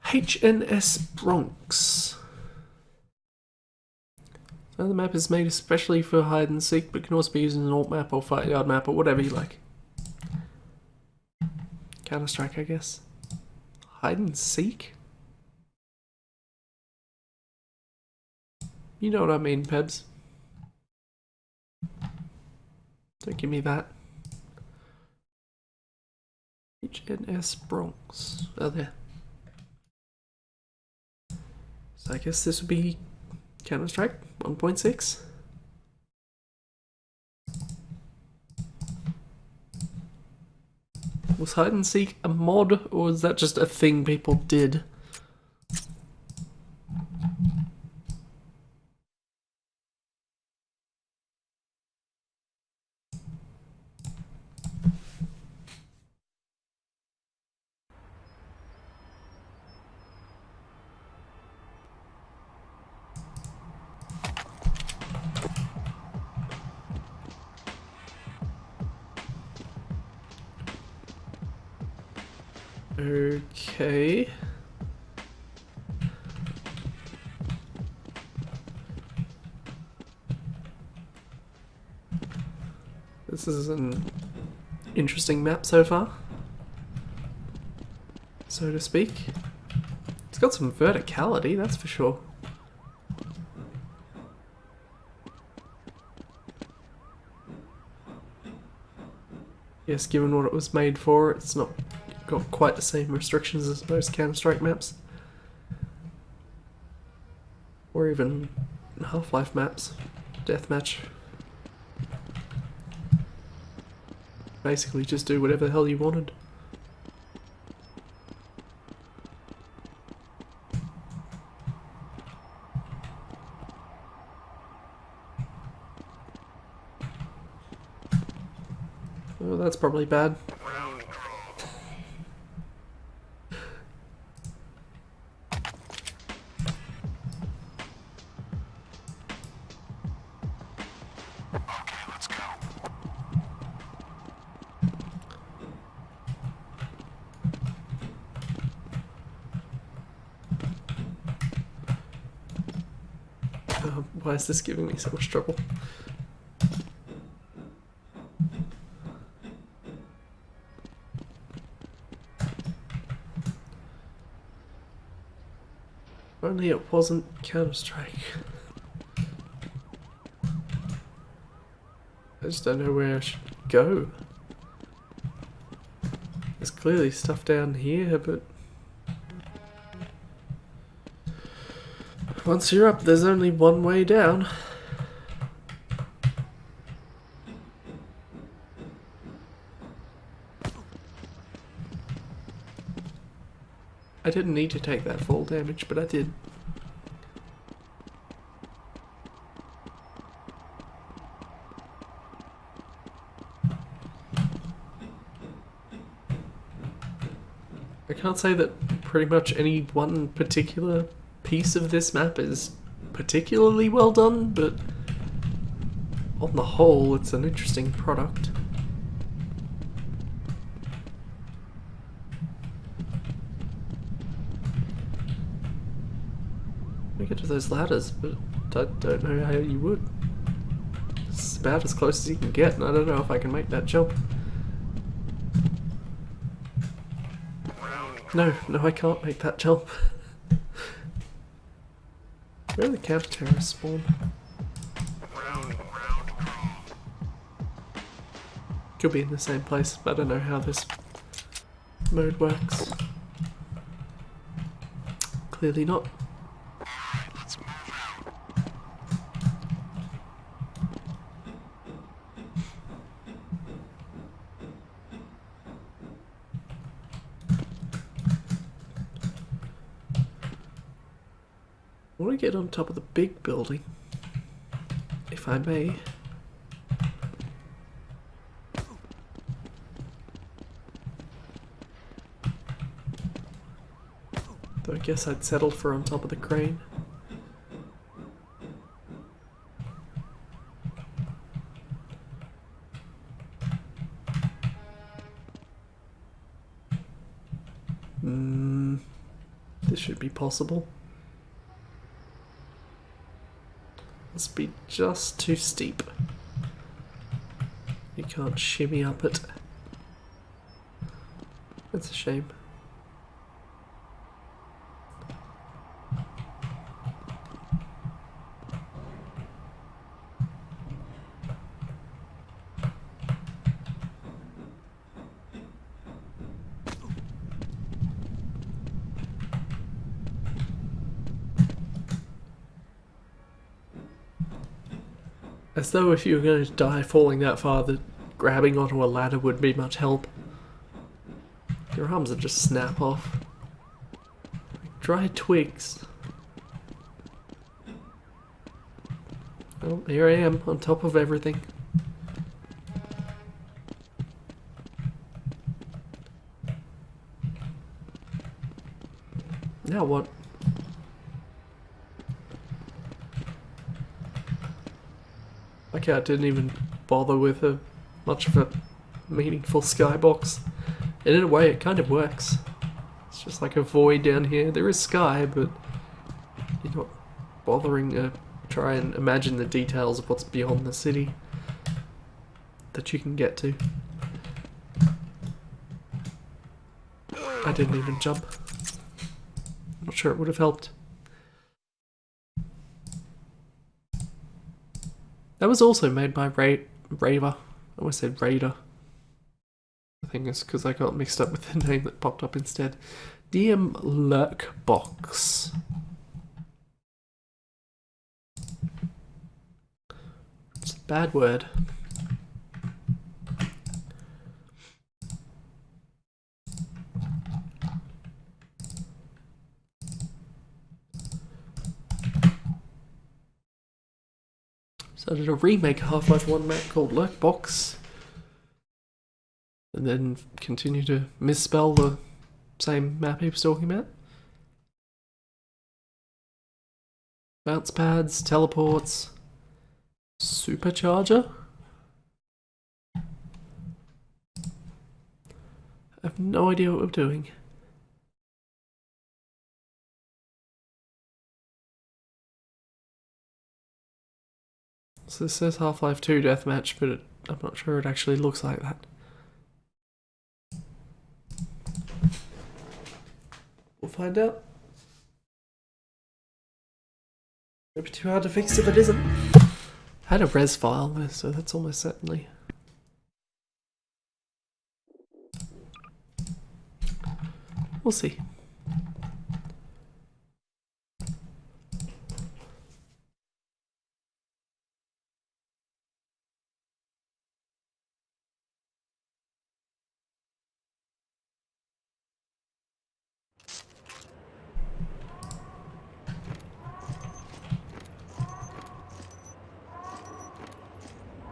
HNS Bronx. So the map is made especially for hide and seek, but can also be used as an alt map or fight yard map or whatever you like. Counter-Strike, I guess. Hide and seek? You know what I mean, Pebs. Don't give me that. HNS Bronx. Oh, there. So I guess this would be Counter-Strike 1.6. Was hide and seek a mod, or was that just a thing people did? Okay. This is an interesting map so far. so to speak. It's got some verticality, that's for sure. Yes, given what it was made for, it's not got quite the same restrictions as most Counter-Strike maps. Or even Half-Life maps. Deathmatch. Basically just do whatever the hell you wanted. Oh, that's probably bad. Why is this giving me so much trouble? Only it wasn't Counter-Strike. I just don't know where I should go. There's clearly stuff down here, but once you're up, there's only one way down. I didn't need to take that fall damage, but I did. I can't say that pretty much any one particular piece of this map is particularly well done, but on the whole, it's an interesting product. I get to those ladders, but I don't know how you would. It's about as close as you can get, and I don't know if I can make that jump. No, I can't make that jump. Where did the counter-terrorists spawn? Could be in the same place, but I don't know how this mode works. Clearly not. I want to get on top of the big building, if I may. Though I guess I'd settle for on top of the crane. This should be possible. Must be just too steep. You can't shimmy up it. That's a shame. As though if you were going to die falling that far, that grabbing onto a ladder would be much help. Your arms would just snap off. Like dry twigs. Well, here I am, on top of everything. Now what? Okay, I didn't even bother with much of a meaningful skybox. And in a way, it kind of works. It's just like a void down here. There is sky, but you're not bothering to try and imagine the details of what's beyond the city that you can get to. I didn't even jump. I'm not sure it would have helped. That was also made by Raver. I almost said Raider. I think it's because I got mixed up with the name that popped up instead. DM Lurkbox. It's a bad word. So I did a remake Half-Life 1 map called Lurkbox. And then continue to misspell the same map he was talking about. Bounce pads, teleports, supercharger. I have no idea what we're doing. So this says Half-Life 2 deathmatch, but I'm not sure it actually looks like that. We'll find out. It'll be too hard to fix if it isn't. I had a res file there, so that's almost certainly. We'll see.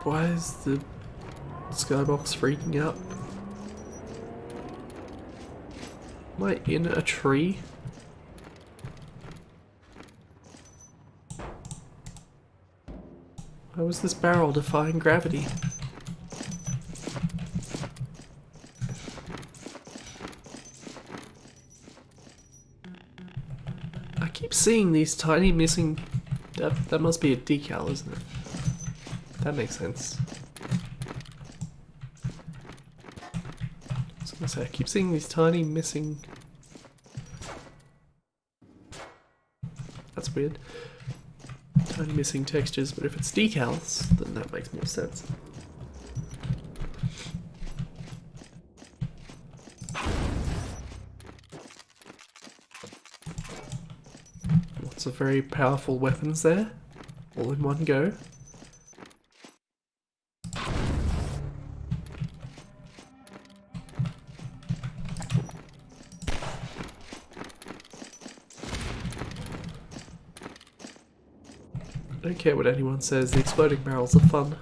Why is the skybox freaking out? Am I in a tree? Why was this barrel defying gravity? I keep seeing these tiny missing... That must be a decal, isn't it? That makes sense. I was gonna say, I keep seeing these tiny missing... That's weird. Tiny missing textures, but if it's decals, then that makes more sense. Lots of very powerful weapons there, all in one go. I don't care what anyone says, the exploding barrels are fun.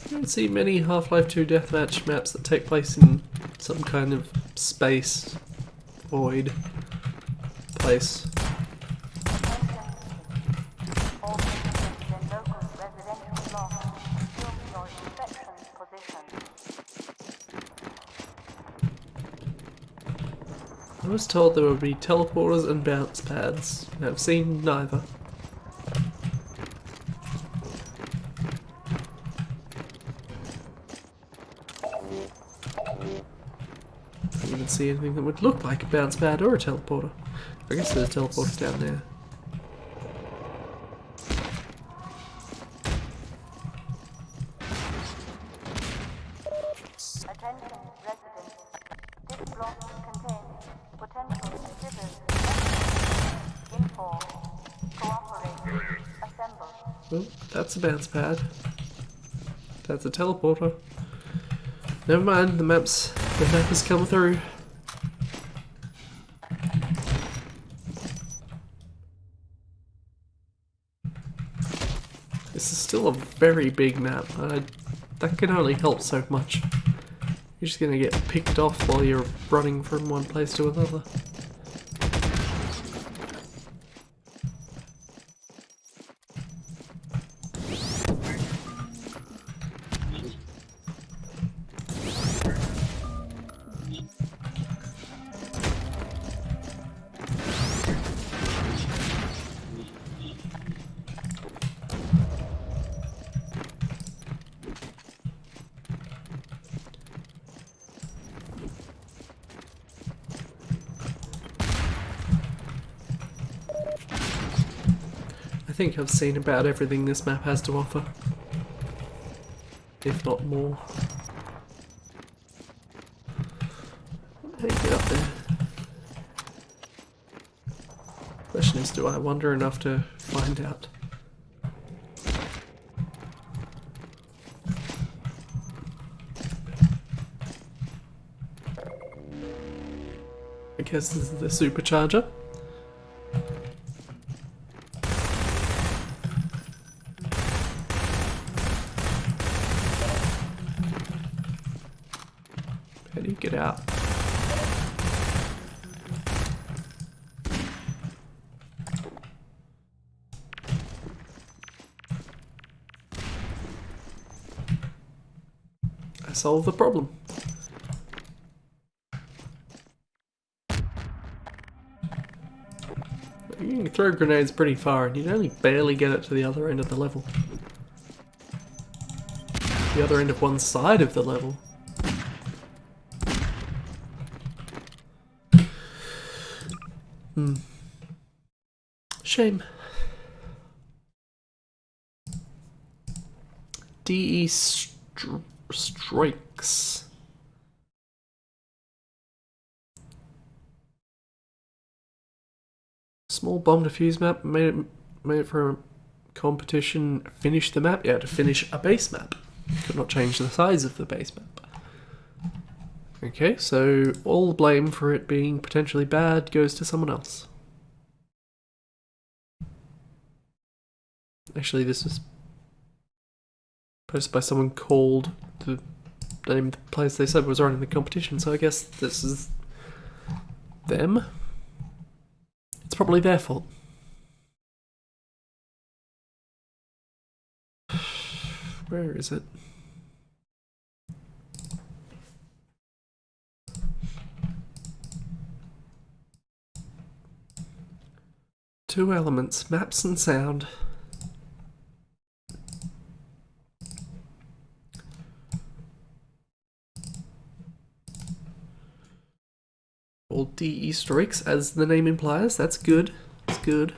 I don't see many Half-Life 2 deathmatch maps that take place in some kind of space void place. I was told there would be teleporters and bounce pads. I've seen neither. I didn't even see anything that would look like a bounce pad or a teleporter. I guess there's teleporters down there. Attention residents. This block contains potential exhibitors. Inform. Cooperate. Assemble. Well, that's a bounce pad. That's a teleporter. Never mind, the map has come through. This is still a very big map. That can only help so much. You're just gonna get picked off while you're running from one place to another. think I've seen about everything this map has to offer, if not more. How do you get up there? Question is, do I wander enough to find out? I guess this is the supercharger. How do you get out? I solved the problem. You can throw grenades pretty far and you'd only barely get it to the other end of the level. The other end of one side of the level. Shame. DE strikes. Small bomb defuse map, made it for a competition. Finish the map. Yeah, to finish a base map. Could not change the size of the base map. Okay, so all the blame for it being potentially bad goes to someone else. Actually, this was posted by someone called the name of the place they said was running the competition, so I guess this is them. It's probably their fault. Where is it? Two elements, maps and sound. All DE strikes, as the name implies. That's good. That's good.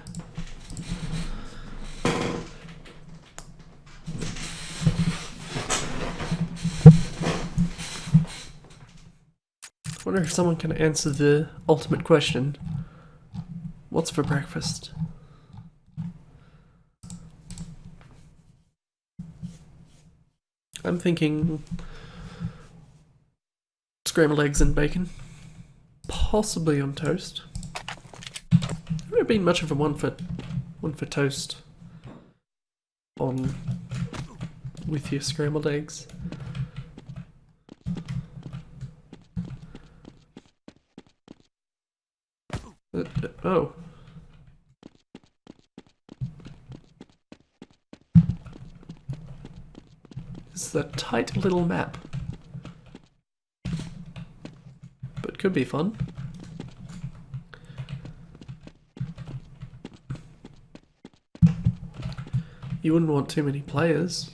I wonder if someone can answer the ultimate question. What's for breakfast? I'm thinking scrambled eggs and bacon. Possibly on toast. I've never been much of a one for toast on with your scrambled eggs. Oh. It's a tight little map. But could be fun. You wouldn't want too many players.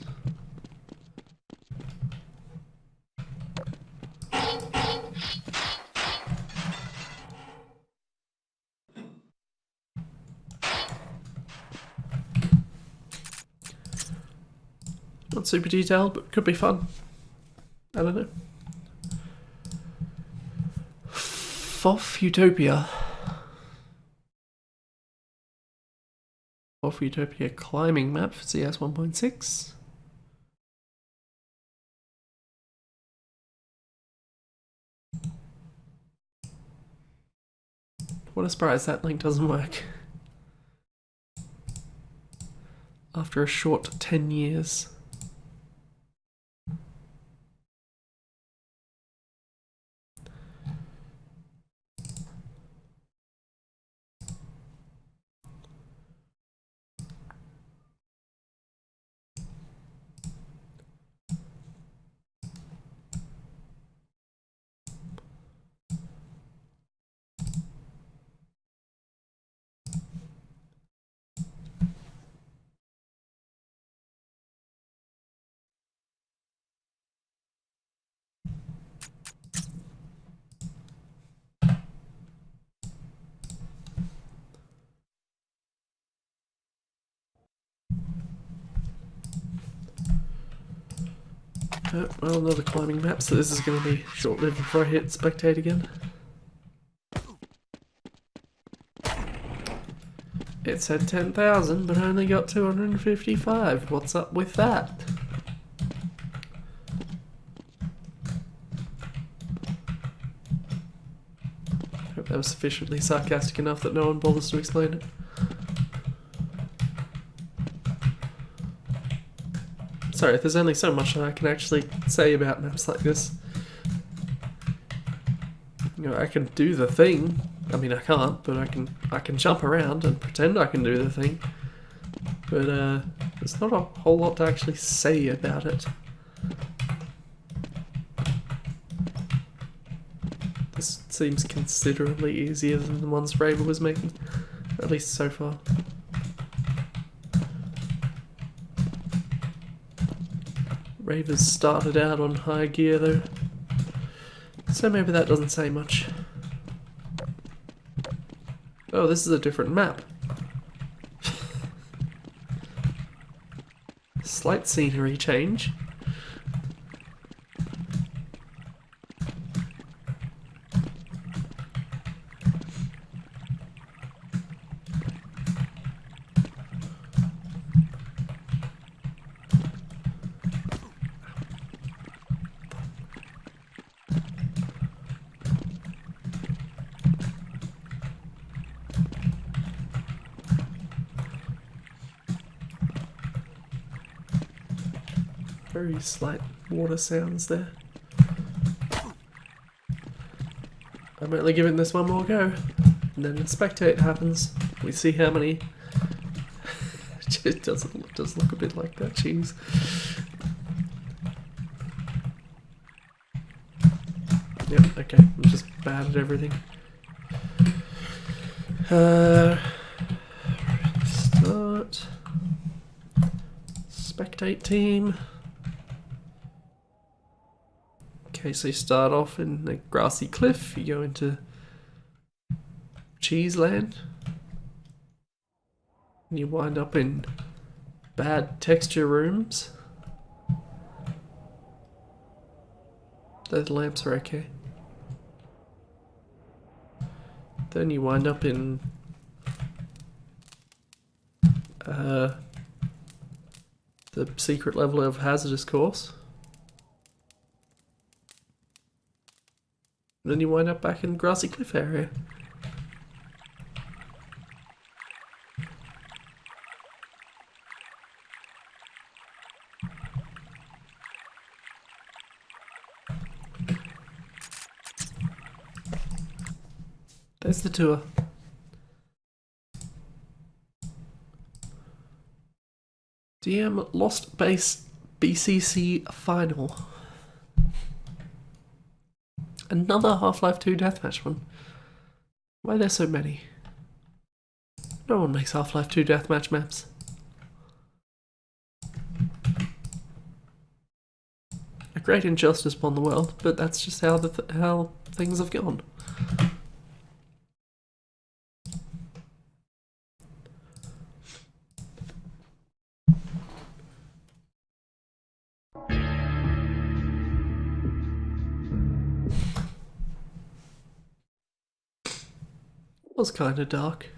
Not super detailed, but could be fun. I don't know. FOF Utopia. FOF Utopia climbing map for CS 1.6. What a surprise, that link doesn't work. After a short 10 years. Oh, well, another climbing map, so this is going to be short-lived before I hit spectate again. It said 10,000, but I only got 255. What's up with that? Hope that was sufficiently sarcastic enough that no one bothers to explain it. Sorry, there's only so much that I can actually say about maps like this. You know, I can do the thing. I mean, I can't, but I can jump around and pretend I can do the thing. But there's not a whole lot to actually say about it. This seems considerably easier than the ones Raver was making, at least so far. Raver's started out on high gear though, so maybe that doesn't say much. Oh, this is a different map. Slight scenery change. Very slight water sounds there. I'm only giving this one more go, and then the spectate happens. We see how many. It does look a bit like that cheese. Yep, okay, I'm just bad at everything. Start. Spectate team. Okay, so you start off in the grassy cliff, you go into cheese land, and you wind up in bad texture rooms. Those lamps are okay. Then you wind up in the secret level of hazardous course. And then you wind up back in grassy cliff area. There's the tour. DM Lost Base BCC Final. Another Half-Life 2 deathmatch one. Why are there so many? No one makes Half-Life 2 deathmatch maps. A great injustice upon the world, but that's just how how things have gone. It was kind of dark.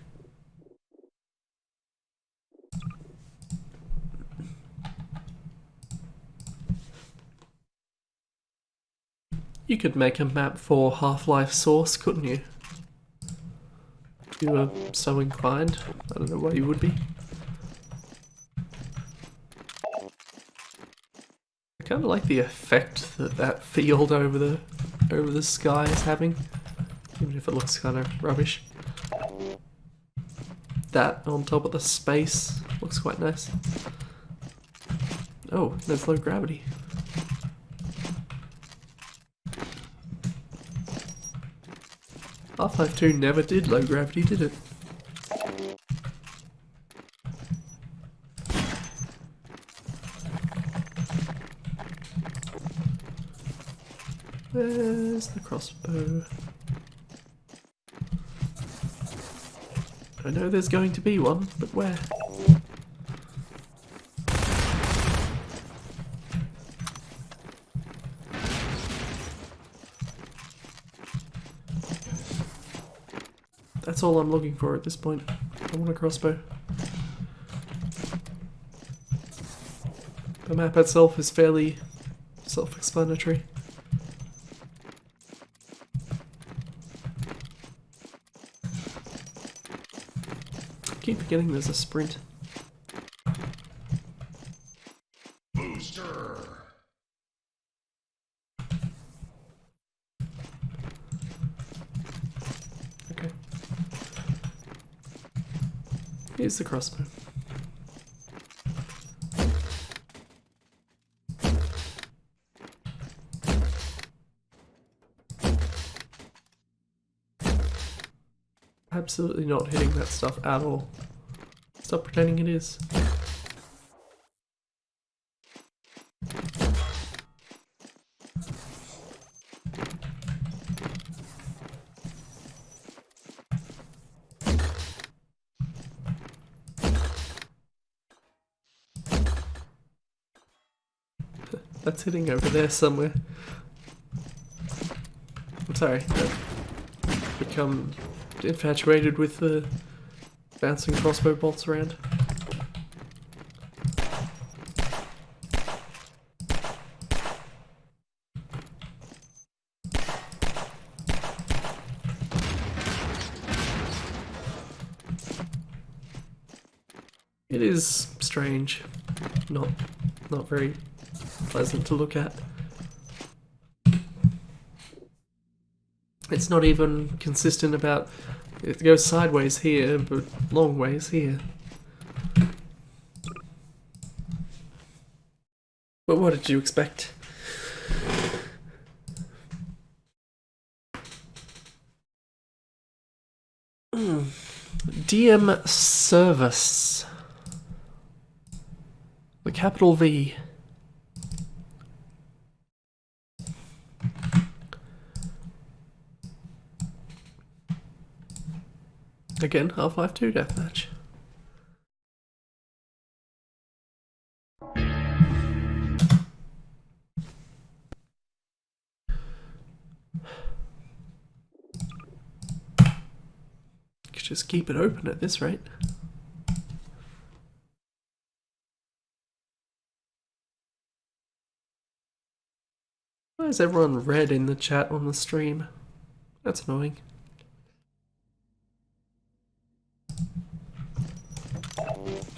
You could make a map for Half-Life Source, couldn't you? If you were so inclined. I don't know why you would be. I kind of like the effect that that field over the sky is having, even if it looks kind of rubbish. That on top of the space looks quite nice. Oh, there's low gravity. Half-Life 2 never did low gravity, did it? Where's the crossbow? I know there's going to be one, but where? That's all I'm looking for at this point. I want a crossbow. The map itself is fairly self-explanatory. I keep forgetting there's a sprint. Booster. Okay. Here's the crossbow. Absolutely not hitting that stuff at all. Stop pretending it is. That's hitting over there somewhere. I'm sorry. I've become infatuated with the bouncing crossbow bolts around. It is strange. Not very pleasant to look at. It's not even consistent about it goes sideways here, but long ways here. But what did you expect? DM service. The capital V. Again, Half-Life 2 deathmatch. Could just keep it open at this rate. Why is everyone red in the chat on the stream? That's annoying.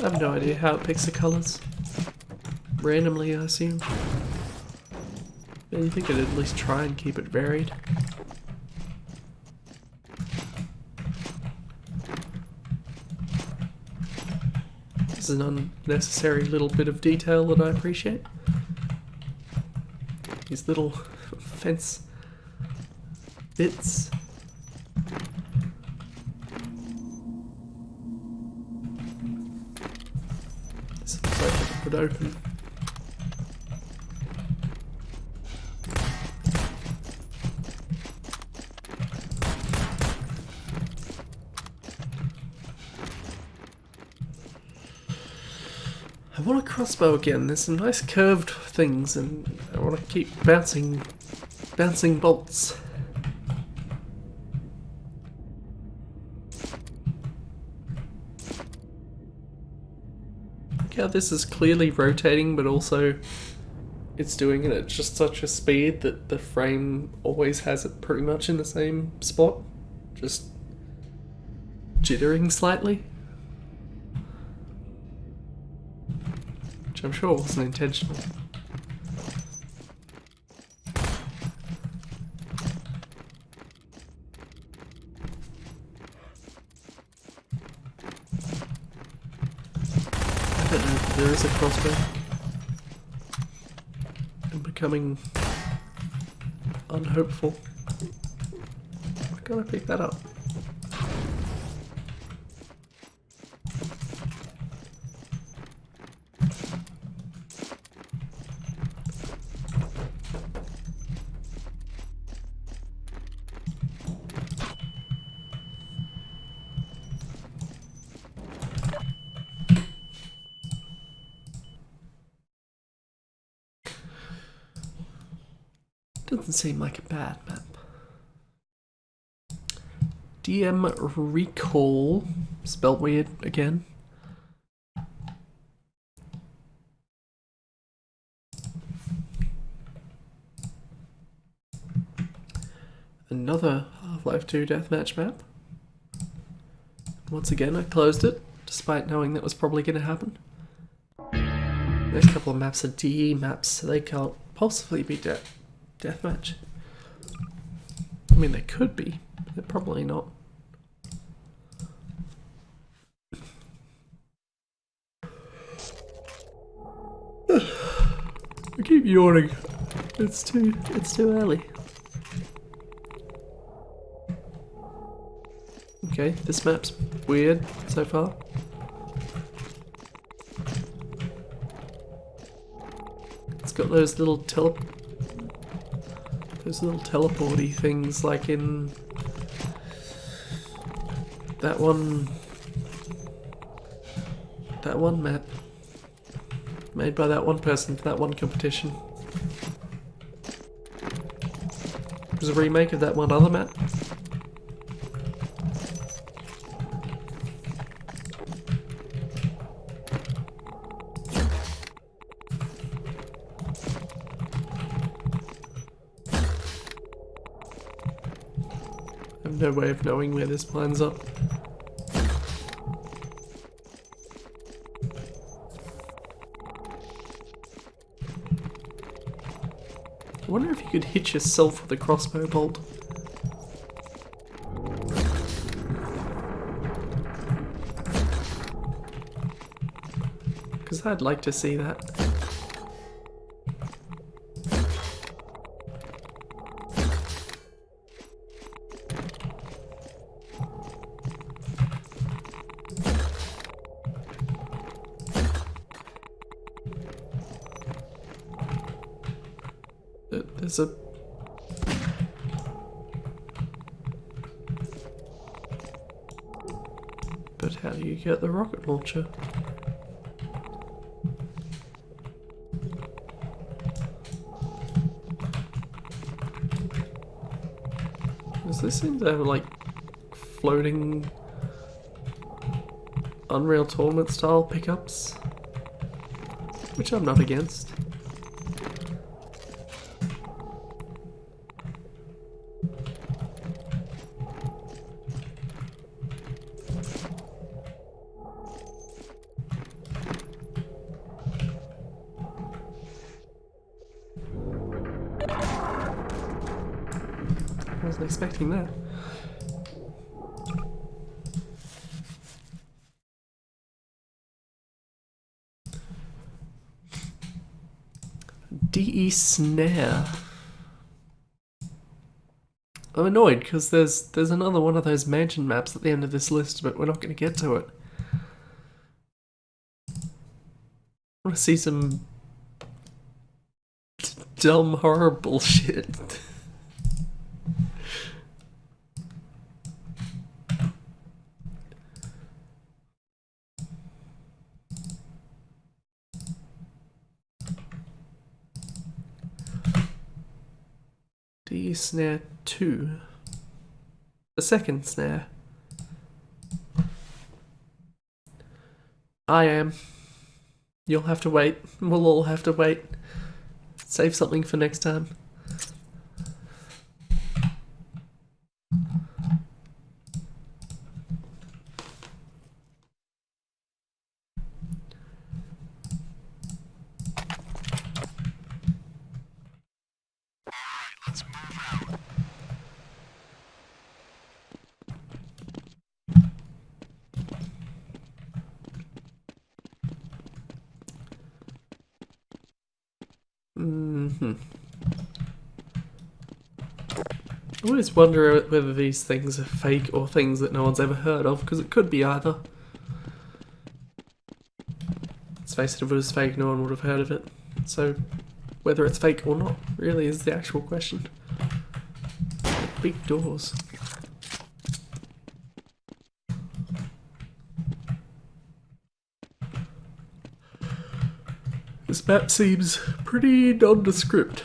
I have no idea how it picks the colours. Randomly, I assume. You think I'd at least try and keep it varied. This is an unnecessary little bit of detail that I appreciate. These little fence bits. This looks like I can put open. I want a crossbow again. There's some nice curved things, and I want to keep bouncing bolts. Look how this is clearly rotating, but also it's doing it at just such a speed that the frame always has it pretty much in the same spot, just jittering slightly. Which I'm sure wasn't intentional. I don't know if there is a crossbow. I'm becoming unhopeful. I gotta pick that up. Doesn't seem like a bad map. DM Recall, spelled weird again. Another Half-Life 2 deathmatch map. Once again, I closed it, despite knowing that was probably going to happen. Next couple of maps are DE maps, so they can't possibly be deathmatch. I mean, they could be, but they're probably not. I keep yawning. It's too early. Okay, this map's weird so far. It's got those little teleporty things like in that one map made by that one person for that one competition. It was a remake of that one other map. I have no way of knowing where this lines up. I wonder if you could hit yourself with a crossbow bolt. Because I'd like to see that. There's a... But how do you get the rocket launcher? Does this seem to have like floating Unreal Tournament style pickups? Which I'm not against. I wasn't expecting that. DE Snare. I'm annoyed because there's another one of those mansion maps at the end of this list, but we're not going to get to it. I want to see some dumb horror bullshit. DE Snare 2. The second snare. I am. You'll have to wait. We'll all have to wait. Save something for next time. I always wonder whether these things are fake or things that no one's ever heard of, because it could be either. Let's face it, if it was fake, no one would have heard of it. So, whether it's fake or not, really is the actual question. Big doors. This map seems pretty nondescript.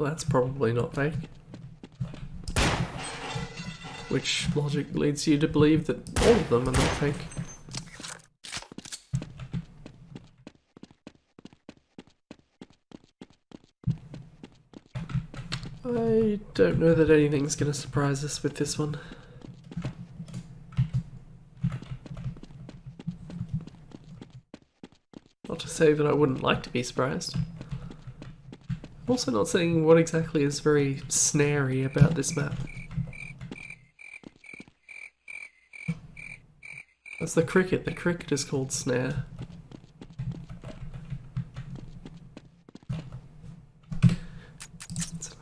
Well, that's probably not fake. Which logic leads you to believe that all of them are not fake. I don't know that anything's going to surprise us with this one. Not to say that I wouldn't like to be surprised. I'm also not saying what exactly is very snary about this map. That's the cricket. The cricket is called snare. That's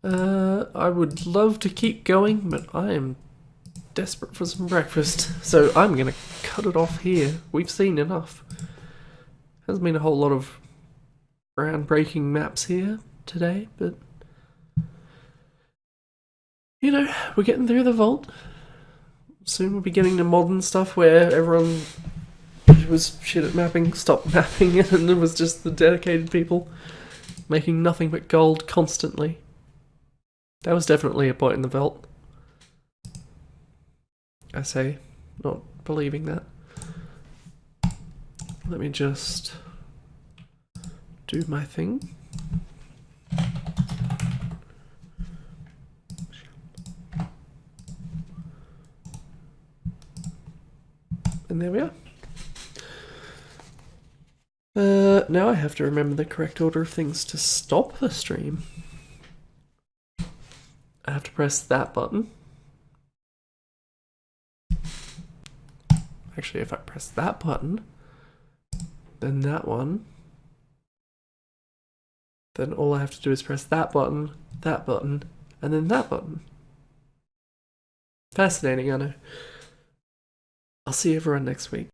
enough. I would love to keep going, but I am desperate for some breakfast, so I'm gonna cut it off here. We've seen enough. Hasn't been a whole lot of groundbreaking maps here today, but you know, we're getting through the vault. Soon we'll be getting to modern stuff where everyone who was shit at mapping stopped mapping it, and it was just the dedicated people making nothing but gold constantly. That was definitely a point in the vault. I say, not believing that. Let me just do my thing. And there we are. Now I have to remember the correct order of things to stop the stream. I have to press that button. Actually, if I press that button, then that one, then all I have to do is press that button, and then that button. Fascinating, I know. I'll see everyone next week.